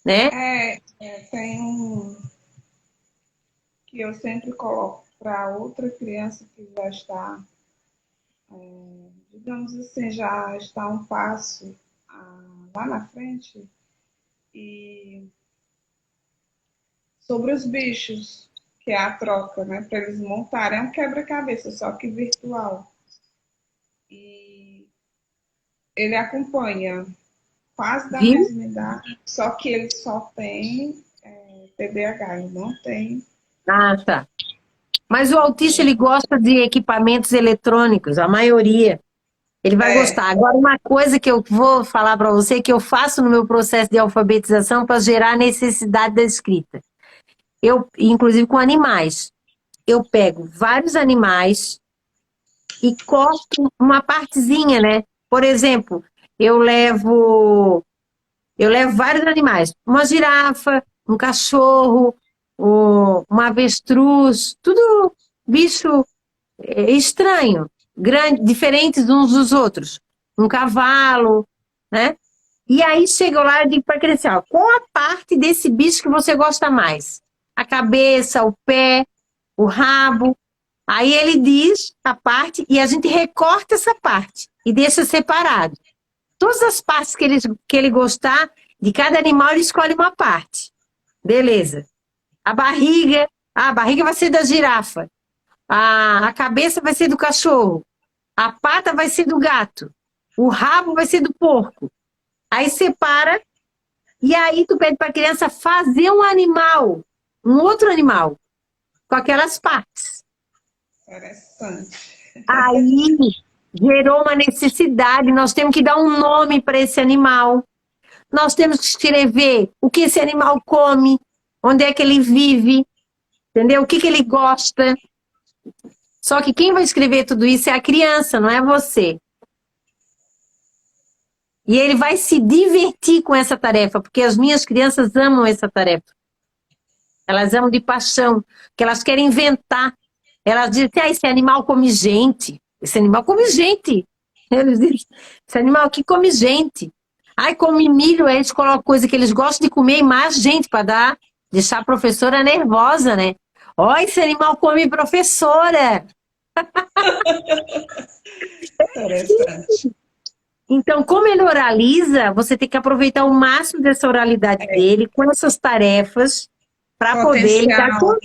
né? Tem um que eu sempre coloco para outra criança que já está, digamos assim, já está um passo lá na frente, e sobre os bichos, que é a troca, né, para eles montarem. É um quebra-cabeça, só que virtual. E ele acompanha quase da Viu? mesma idade, só que ele só tem TDAH, ele não tem. Ah, tá. Mas o autista, ele gosta de equipamentos eletrônicos, a maioria. Ele vai gostar. Agora, uma coisa que eu vou falar para você, que eu faço no meu processo de alfabetização para gerar a necessidade da escrita. Eu, inclusive com animais. Eu pego vários animais e corto uma partezinha, né? Por exemplo, eu levo vários animais. Uma girafa, um cachorro, um avestruz, tudo bicho estranho, grande, diferentes uns dos outros. Um cavalo, né? E aí chega lá e digo para a criança, ó, qual a parte desse bicho que você gosta mais? A cabeça, o pé, o rabo. Aí ele diz a parte e a gente recorta essa parte e deixa separado. Todas as partes que ele gostar, de cada animal ele escolhe uma parte. Beleza. A barriga vai ser da girafa. A cabeça vai ser do cachorro. A pata vai ser do gato. O rabo vai ser do porco. Aí separa e aí tu pede para a criança fazer um animal, um outro animal, com aquelas partes. Interessante. Aí gerou uma necessidade, nós temos que dar um nome para esse animal. Nós temos que escrever o que esse animal come, onde é que ele vive, entendeu? O que ele gosta. Só que quem vai escrever tudo isso é a criança, não é você. E ele vai se divertir com essa tarefa, porque as minhas crianças amam essa tarefa. Elas amam de paixão, que elas querem inventar. Elas dizem, esse animal come gente. Esse animal come gente. Eles dizem, esse animal aqui come gente. Ai, come milho, aí eles colocam coisa que eles gostam de comer e mais gente para deixar a professora nervosa, né? Ó, esse animal come professora. Interessante. Então, como ele oraliza, você tem que aproveitar o máximo dessa oralidade dele com essas tarefas para poder lidar com.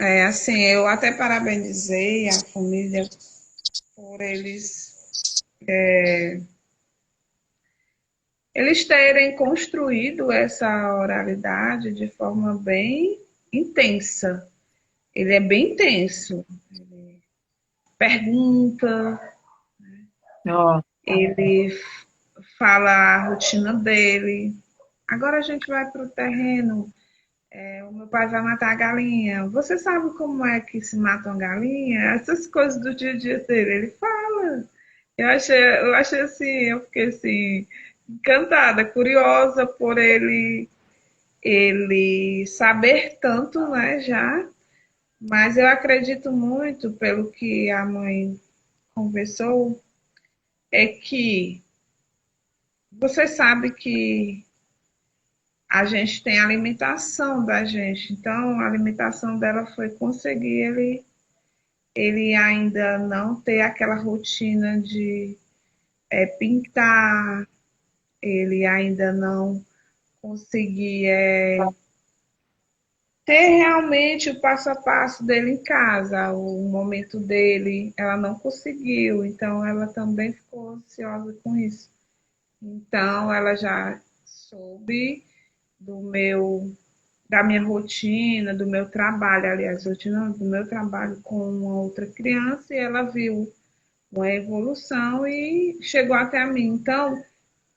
É assim, eu até parabenizei a família por eles terem construído essa oralidade de forma bem intensa. Ele é bem intenso. Pergunta, Ó, ele fala a rotina dele. Agora a gente vai para o terreno. O meu pai vai matar a galinha. Você sabe como é que se mata uma galinha? Essas coisas do dia a dia dele. Ele fala. Eu achei assim, eu fiquei assim, encantada, curiosa por ele saber tanto, né, já. Mas eu acredito muito, pelo que a mãe conversou, é que você sabe que a gente tem a alimentação da gente. Então, a alimentação dela foi conseguir ele ainda não ter aquela rotina de pintar, ele ainda não conseguir ter realmente o passo a passo dele em casa, o momento dele, ela não conseguiu, então ela também ficou ansiosa com isso. Então, ela já soube do meu da minha rotina, do meu trabalho, aliás, rotina do meu trabalho com uma outra criança, e ela viu uma evolução e chegou até a mim. Então,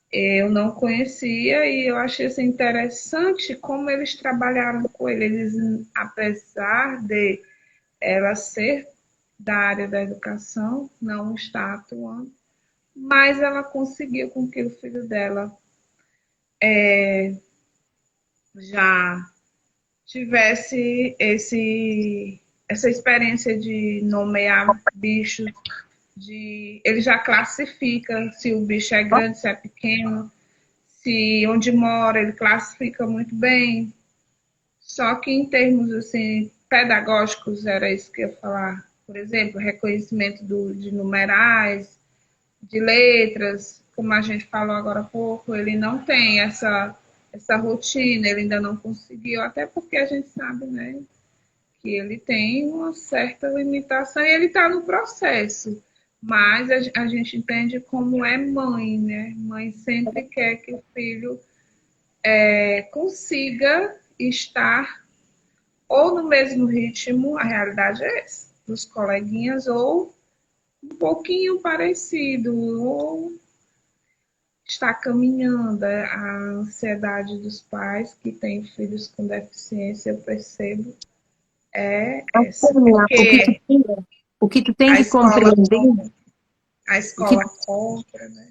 eu não conhecia e eu achei assim, interessante como eles trabalharam com ele. Eles, apesar de ela ser da área da educação, não está atuando, mas ela conseguiu com que o filho dela já tivesse essa experiência de nomear bichos, ele já classifica se o bicho é grande, se é pequeno, se onde mora, ele classifica muito bem. Só que em termos assim, pedagógicos, era isso que eu ia falar. Por exemplo, reconhecimento de numerais, de letras, como a gente falou agora há pouco, ele não tem essa rotina, ele ainda não conseguiu, até porque a gente sabe, né, que ele tem uma certa limitação e ele está no processo. Mas a gente entende como é mãe, né? Mãe sempre quer que o filho consiga estar ou no mesmo ritmo, a realidade é essa, dos coleguinhas, ou um pouquinho parecido, ou está caminhando. A ansiedade dos pais que têm filhos com deficiência, eu percebo, é essa. assim, Porque o que tu tem a que escola, compreender, a o que escola compra, né?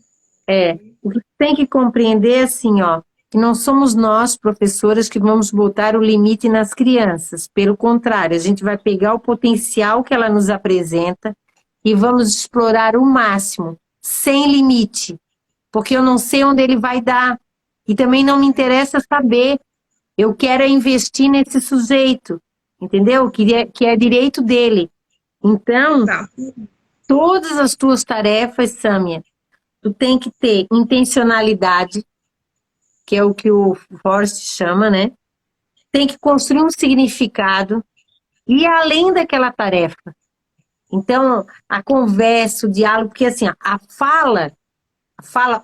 o que tu tem que compreender é assim, ó, que não somos nós, professoras, que vamos botar o limite nas crianças. Pelo contrário, a gente vai pegar o potencial que ela nos apresenta e vamos explorar o máximo, sem limite, porque eu não sei onde ele vai dar. E também não me interessa saber. Eu quero é investir nesse sujeito, entendeu? Que é direito dele. Então, Exato. todas as tuas tarefas, Sâmia, tu tem que ter intencionalidade, que é o que o Forrest chama, né? Tem que construir um significado e além daquela tarefa. Então, a conversa, o diálogo, porque assim, a fala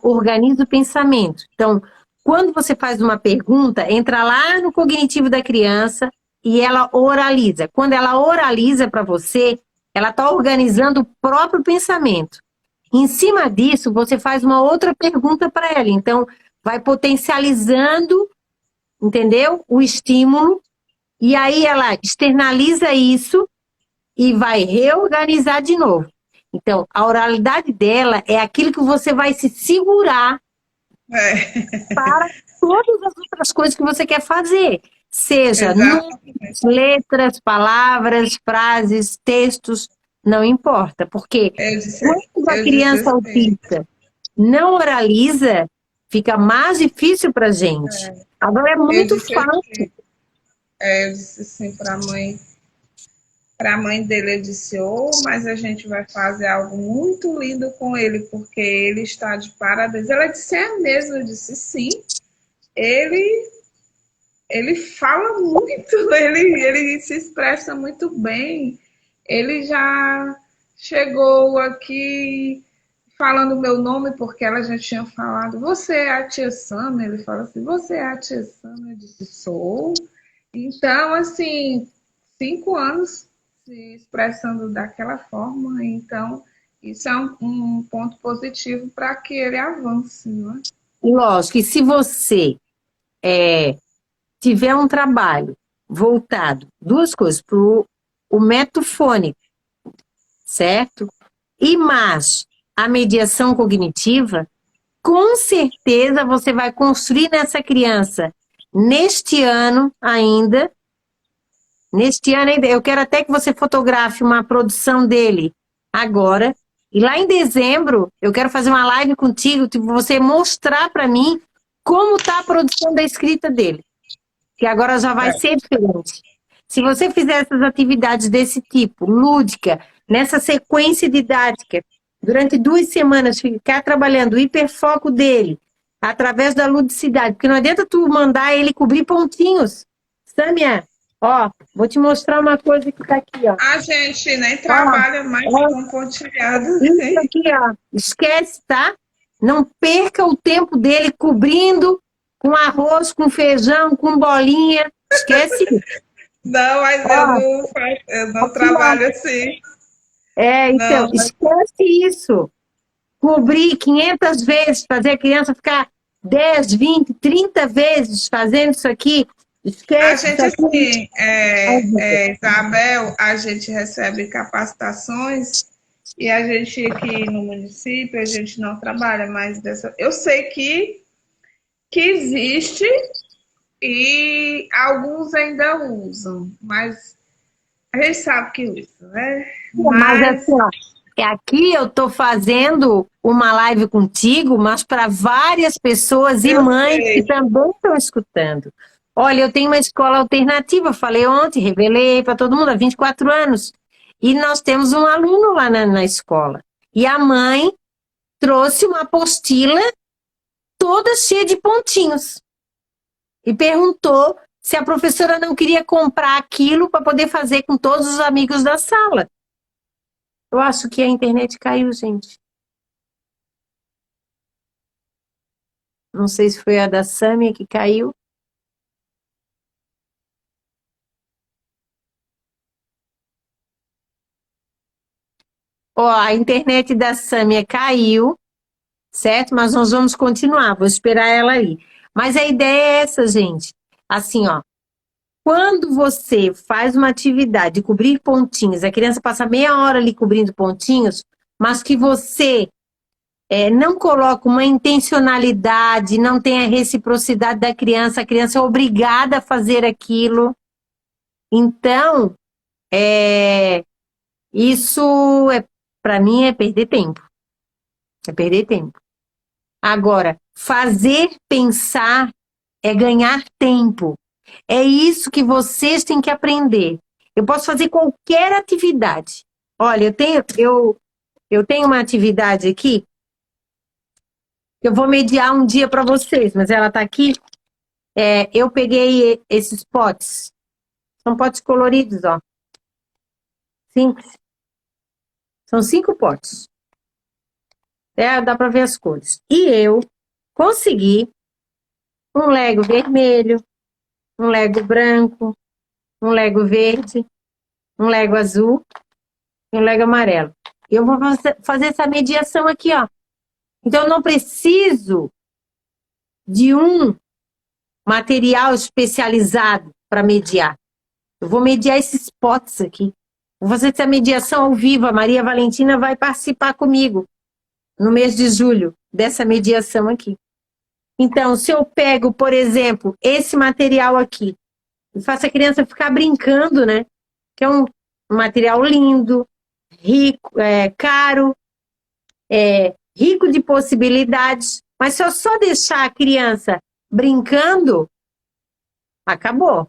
organiza o pensamento. Então, quando você faz uma pergunta, entra lá no cognitivo da criança e ela oraliza. Quando ela oraliza para você, ela está organizando o próprio pensamento. Em cima disso, você faz uma outra pergunta para ela. Então, vai potencializando, entendeu? O estímulo. E aí ela externaliza isso e vai reorganizar de novo. Então, a oralidade dela é aquilo que você vai se segurar É, para todas as outras coisas que você quer fazer. Seja números, exatamente. letras, palavras, frases, textos, não importa. Porque Eu disse, quando a eu disse criança assim, autista não oraliza, fica mais difícil para a gente. Agora é eu muito disse fácil. assim, eu disse assim para a mãe dele, eu disse, oh, mas a gente vai fazer algo muito lindo com ele, porque ele está de parabéns. Ela disse, é mesmo? Eu disse, sim, ele ele fala muito, ele se expressa muito bem. Ele já chegou aqui falando meu nome, porque ela já tinha falado, você é a tia Sam? Ele fala assim, você é a tia Sam? Eu disse, sou. Então, assim, 5 anos se expressando daquela forma, então isso é um ponto positivo para que ele avance, não é? Lógico, e se você tiver um trabalho voltado, duas coisas, para o método fônico, certo? E mais a mediação cognitiva, com certeza você vai construir nessa criança, neste ano ainda, eu quero até que você fotografe uma produção dele agora, e lá em dezembro eu quero fazer uma live contigo, tipo, você mostrar para mim como está a produção da escrita dele, que agora já vai ser diferente. Se você fizer essas atividades desse tipo, lúdica, nessa sequência didática, durante 2 semanas, ficar trabalhando o hiperfoco dele, através da ludicidade, porque não adianta tu mandar ele cobrir pontinhos. Sâmia, ó, vou te mostrar uma coisa que tá aqui, ó. A gente nem Ó, trabalha mais ó, com pontilhado. isso aqui, ó. Esquece, tá? Não perca o tempo dele cobrindo com arroz, com feijão, com bolinha. Esquece isso. Não, mas Ó, eu não aqui, ó. trabalho assim. Então, Não, esquece isso. Cobrir 500 vezes, fazer a criança ficar 10, 20, 30 vezes fazendo isso aqui. a Esquece isso gente, aqui. assim, Isabel, a gente recebe capacitações e a gente aqui no município, a gente não trabalha mais dessa. Eu sei que existe e alguns ainda usam, mas a gente sabe que usa, né? Mas Mas assim, ó, aqui eu estou fazendo uma live contigo, mas para várias pessoas e eu mães que sei. também estão escutando. Olha, eu tenho uma escola alternativa, falei ontem, revelei para todo mundo, há 24 anos. E nós temos um aluno lá na escola. E a mãe trouxe uma apostila toda cheia de pontinhos. E perguntou se a professora não queria comprar aquilo para poder fazer com todos os amigos da sala. Eu acho que a internet caiu, gente. Não sei se foi a da Sâmia que caiu. Ó, a internet da Sâmia caiu, certo? Mas nós vamos continuar, vou esperar ela aí. Mas a ideia é essa, gente. Assim, ó. Quando você faz uma atividade de cobrir pontinhos, a criança passa meia hora ali cobrindo pontinhos, mas que você não coloca uma intencionalidade, não tem a reciprocidade da criança, a criança é obrigada a fazer aquilo. Então, isso para mim é perder tempo. É perder tempo. Agora, fazer pensar é ganhar tempo. É isso que vocês têm que aprender. Eu posso fazer qualquer atividade. Olha, eu tenho uma atividade aqui que eu vou mediar um dia para vocês, mas ela está aqui. Eu peguei esses potes. São potes coloridos, ó. Simples. São 5 potes. Dá para ver as cores. E eu consegui um Lego vermelho, um Lego branco, um Lego verde, um Lego azul e um Lego amarelo. Eu vou fazer essa mediação aqui, ó. Então, eu não preciso de um material especializado para mediar. Eu vou mediar esses potes aqui. Vou fazer essa mediação ao vivo. A Maria Valentina vai participar comigo no mês de julho dessa mediação aqui. Então, se eu pego, por exemplo, esse material aqui e faço a criança ficar brincando, né? Que é um material lindo, rico, caro, rico de possibilidades, mas se eu só deixar a criança brincando, acabou.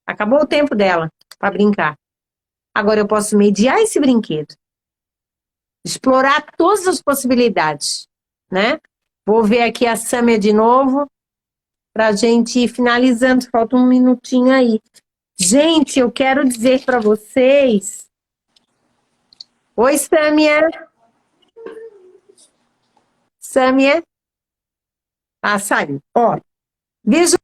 Acabou o tempo dela para brincar. Agora eu posso mediar esse brinquedo, explorar todas as possibilidades, né? Vou ver aqui a Sâmia de novo, para a gente ir finalizando, falta um minutinho aí. Gente, eu quero dizer para vocês... Oi, Sâmia. Sâmia. Ah, saiu. Ó, veja.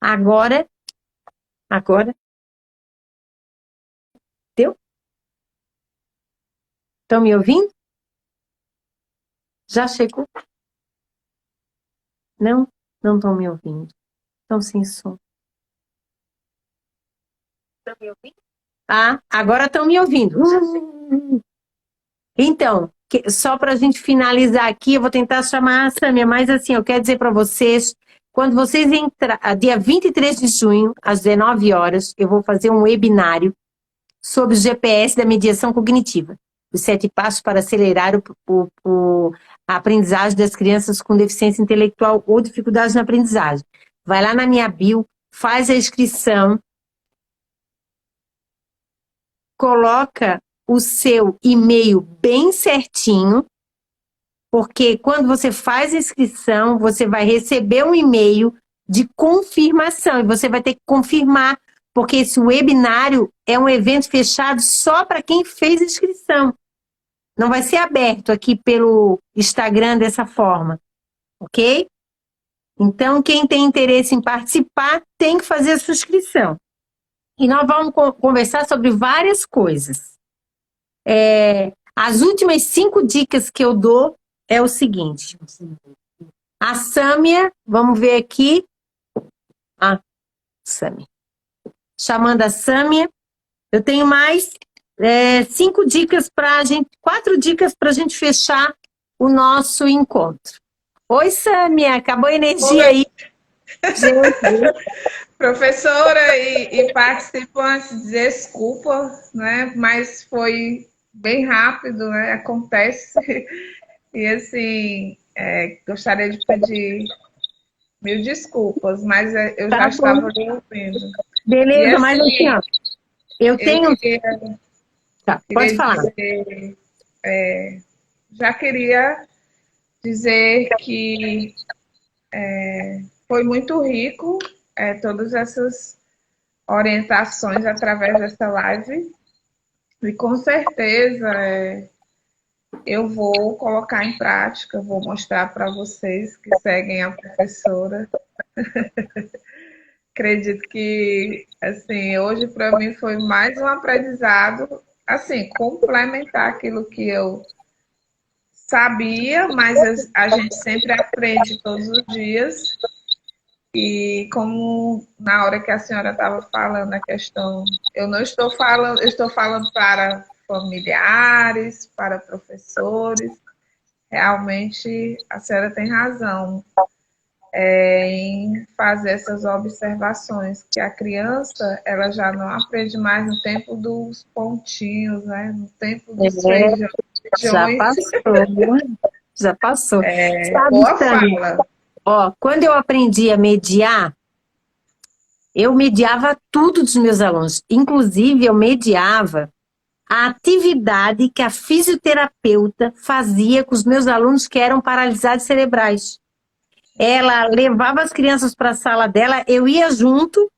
Agora, deu? Estão me ouvindo? Já chegou? Não, não estão me ouvindo. Estão sem som. Estão me ouvindo? Ah, agora estão me ouvindo. Então, só para a gente finalizar aqui, eu vou tentar chamar a Sâmia, mas assim, eu quero dizer para vocês, quando vocês entrar, dia 23 de junho, às 19 horas, eu vou fazer um webinário sobre o GPS da mediação cognitiva, os 7 passos para acelerar a aprendizagem das crianças com deficiência intelectual ou dificuldades na aprendizagem. Vai lá na minha bio, faz a inscrição, coloca o seu e-mail bem certinho, porque quando você faz a inscrição, você vai receber um e-mail de confirmação, e você vai ter que confirmar, porque esse webinário é um evento fechado só para quem fez a inscrição. Não vai ser aberto aqui pelo Instagram dessa forma, ok? Então, quem tem interesse em participar, tem que fazer a sua inscrição. E nós vamos conversar sobre várias coisas. As últimas 5 dicas que eu dou é o seguinte. A Sâmia, vamos ver aqui. Ah, Sâmia. Chamando a Sâmia. Eu tenho mais 5 dicas para a gente, 4 dicas para a gente fechar o nosso encontro. Oi, Sâmia, acabou a energia aí. Professora e participantes, desculpa, né? Mas foi bem rápido, né? Acontece. E assim, gostaria de pedir 1000 desculpas, mas eu já estava lhe ouvindo. Beleza, e, assim, mas assim, ó, eu tenho... Tá, pode falar. Já queria dizer que foi muito rico todas essas orientações através dessa live. E com certeza eu vou colocar em prática, vou mostrar para vocês que seguem a professora. Acredito que, assim, hoje para mim foi mais um aprendizado, assim, complementar aquilo que eu sabia, mas a gente sempre aprende todos os dias. E como na hora que a senhora estava falando a questão, eu não estou falando, eu estou falando para familiares, para professores. Realmente a senhora tem razão em fazer essas observações, que a criança ela já não aprende mais no tempo dos pontinhos, né? No tempo dos feijões. Já passou, já passou. Boa Sâmia, fala. ó, quando eu aprendi a mediar, Eu mediava tudo dos meus alunos. Inclusive, eu mediava a atividade que a fisioterapeuta fazia com os meus alunos que eram paralisados cerebrais. Ela levava as crianças para a sala dela, eu ia junto,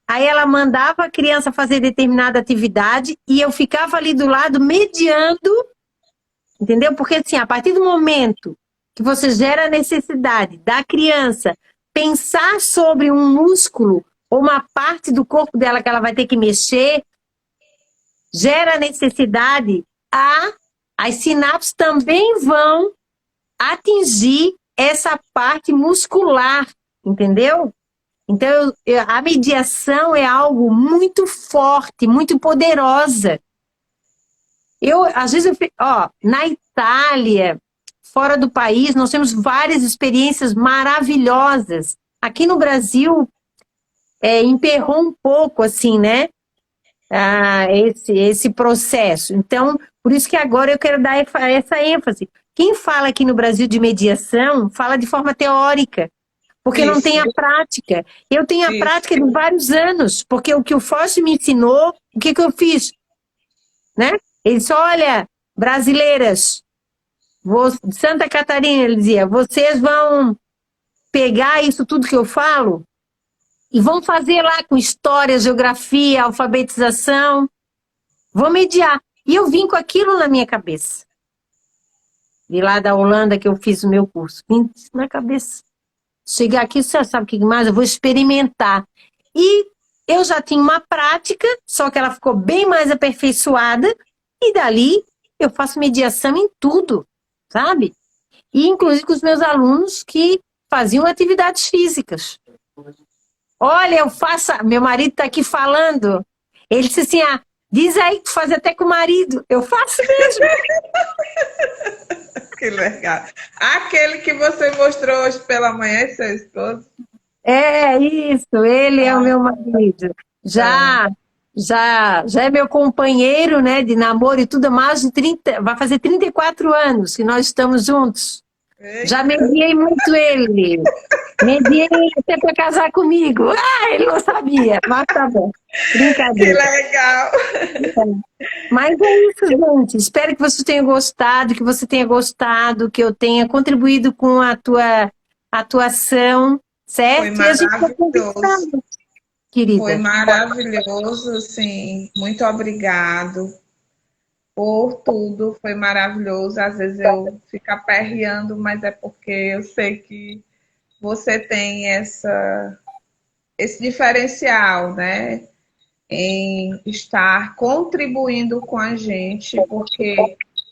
aí ela mandava a criança fazer determinada atividade e eu ficava ali do lado mediando, entendeu? Porque assim, a partir do momento que você gera a necessidade da criança pensar sobre um músculo ou uma parte do corpo dela que ela vai ter que mexer, gera necessidade, as sinapses também vão atingir essa parte muscular, entendeu? Então, a mediação é algo muito forte, muito poderosa. Às vezes, na Itália, fora do país, nós temos várias experiências maravilhosas. Aqui no Brasil, emperrou um pouco, assim, né? Esse processo. Então, por isso que agora eu quero dar essa ênfase. Quem fala aqui no Brasil de mediação, fala de forma teórica, porque não tem a prática. Eu tenho a prática de vários anos, porque o que o Foz me ensinou, o que eu fiz? Né? Ele disse, olha, brasileiras, Santa Catarina, ele dizia, vocês vão pegar isso tudo que eu falo e vão fazer lá com história, geografia, alfabetização, vão mediar. E eu vim com aquilo na minha cabeça. De lá da Holanda que eu fiz o meu curso. Vim na cabeça. Chegar aqui, você sabe o que mais? Eu vou experimentar. E eu já tinha uma prática, só que ela ficou bem mais aperfeiçoada, e dali eu faço mediação em tudo, sabe? E inclusive com os meus alunos que faziam atividades físicas. Olha, eu faço... Meu marido está aqui falando. Ele disse assim, diz aí que tu faz até com o marido. Eu faço mesmo. Que legal. Aquele que você mostrou hoje pela manhã, seu esposo? É isso, ele é o meu marido. Já é meu companheiro, né, de namoro e tudo, há mais de 30, vai fazer 34 anos que nós estamos juntos. Já mediei muito ele. Mediei até para casar comigo. Ele não sabia, mas tá bom. Brincadeira. Que legal. Mas é isso, gente. Espero que você tenha gostado, que eu tenha contribuído com a tua atuação, certo? Foi maravilhoso. Querida. Foi maravilhoso, assim. Muito obrigado por tudo. Foi maravilhoso. Às vezes eu fico aperreando, mas é porque eu sei que você tem esse diferencial, né? Em estar contribuindo com a gente, porque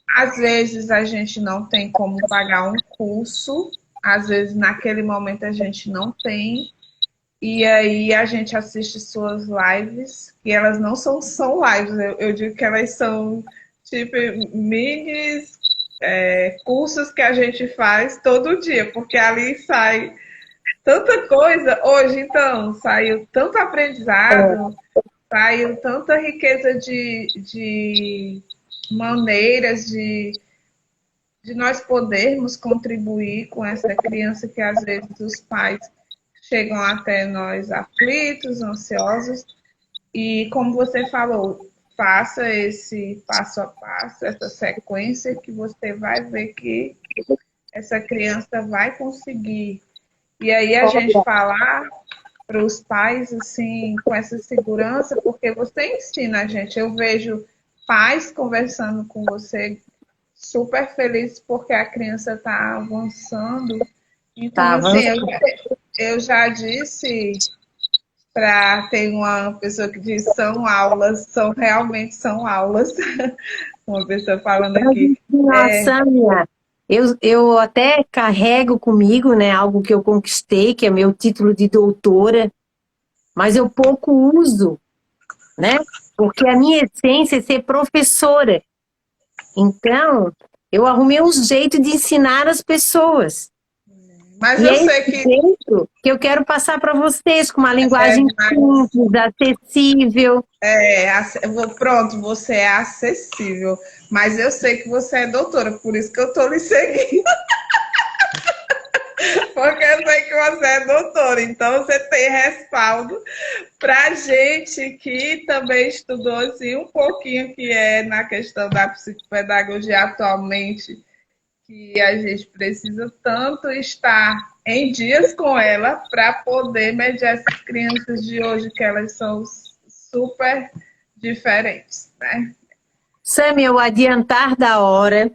às vezes a gente não tem como pagar um curso, às vezes naquele momento a gente não tem, e aí a gente assiste suas lives, e elas não são lives, eu digo que elas são tipo minis cursos que a gente faz todo dia, porque ali sai tanta coisa. Hoje, então, saiu tanto aprendizado, saiu tanta riqueza de maneiras de nós podermos contribuir com essa criança que às vezes os pais chegam até nós aflitos, ansiosos. E como você falou, faça esse passo a passo, essa sequência, que você vai ver que essa criança vai conseguir. E aí a gente falar para os pais, assim, com essa segurança, porque você ensina a gente. Eu vejo pais conversando com você super felizes porque a criança está avançando. Então, assim, eu já disse tem uma pessoa que diz realmente são aulas. Uma pessoa falando aqui. Samia, eu até carrego comigo, né, algo que eu conquistei, que é meu título de doutora, mas eu pouco uso, né? Porque a minha essência é ser professora. Então, eu arrumei um jeito de ensinar as pessoas. Mas eu sei que eu quero passar para vocês com uma linguagem simples, acessível. Pronto, você é acessível. Mas eu sei que você é doutora, por isso que eu estou lhe seguindo. Porque eu sei que você é doutora, então você tem respaldo para gente que também estudou assim, um pouquinho que é na questão da psicopedagogia atualmente, que a gente precisa tanto estar em dias com ela para poder mediar essas crianças de hoje, que elas são super diferentes, né? Sami, o adiantar da hora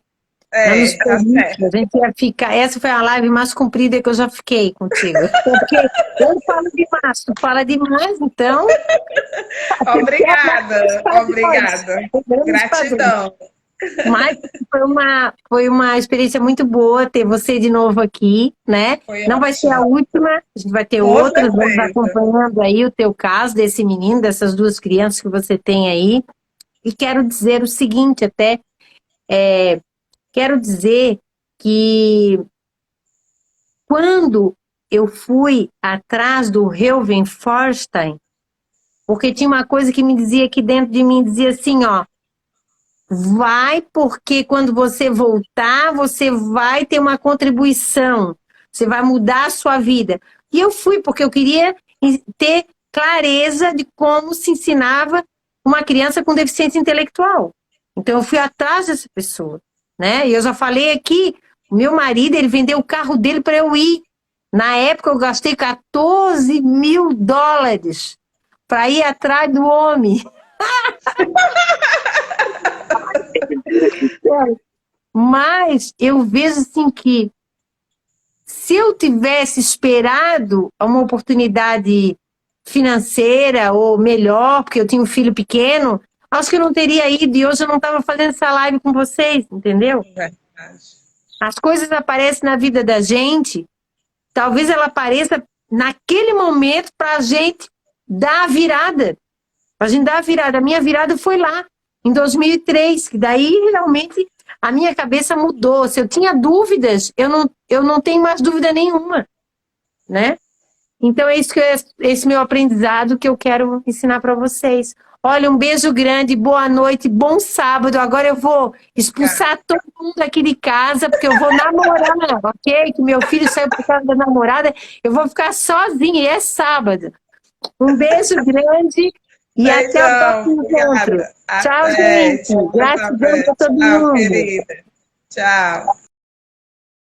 não nos Tá permite. A certo. gente ia ficar. Essa foi a live mais comprida que eu já fiquei contigo. Porque eu falo demais, tu fala demais, então tem que dar os Obrigada, padrões. obrigada. Os padrões. Gratidão. Mas foi uma experiência muito boa ter você de novo aqui, né? Foi Não vai ser a ótimo. última, a gente vai ter Com outras, vamos certeza. acompanhando aí o teu caso, desse menino, dessas duas crianças que você tem aí. E quero dizer o seguinte, até, quero dizer que quando eu fui atrás do Helven Forstein, porque tinha uma coisa que me dizia aqui dentro de mim, dizia assim, ó, vai porque quando você voltar, você vai ter uma contribuição, você vai mudar a sua vida. E eu fui porque eu queria ter clareza de como se ensinava uma criança com deficiência intelectual. Então eu fui atrás dessa pessoa, né? E eu já falei aqui, meu marido, ele vendeu o carro dele para eu ir. Na época eu gastei US$ 14.000 para ir atrás do homem. Mas eu vejo assim que se eu tivesse esperado uma oportunidade financeira ou melhor, porque eu tinha um filho pequeno, acho que eu não teria ido e hoje eu não estava fazendo essa live com vocês, entendeu? Verdade. As coisas aparecem na vida da gente, talvez ela apareça naquele momento para a gente dar a virada. A gente dá a virada. A minha virada foi lá, em 2003, que daí realmente a minha cabeça mudou. Se eu tinha dúvidas, eu não tenho mais dúvida nenhuma, né? Então é isso que esse meu aprendizado que eu quero ensinar para vocês. Olha, um beijo grande, boa noite, bom sábado. Agora eu vou expulsar todo mundo aqui de casa, porque eu vou namorar, ok? Que meu filho saiu por causa da namorada. Eu vou ficar sozinha e é sábado. Um beijo grande e até o Beijão. próximo encontro. Obrigada. Tchau, Até. gente. Tchau, Gratidão para todo tchau, mundo. querida. Tchau.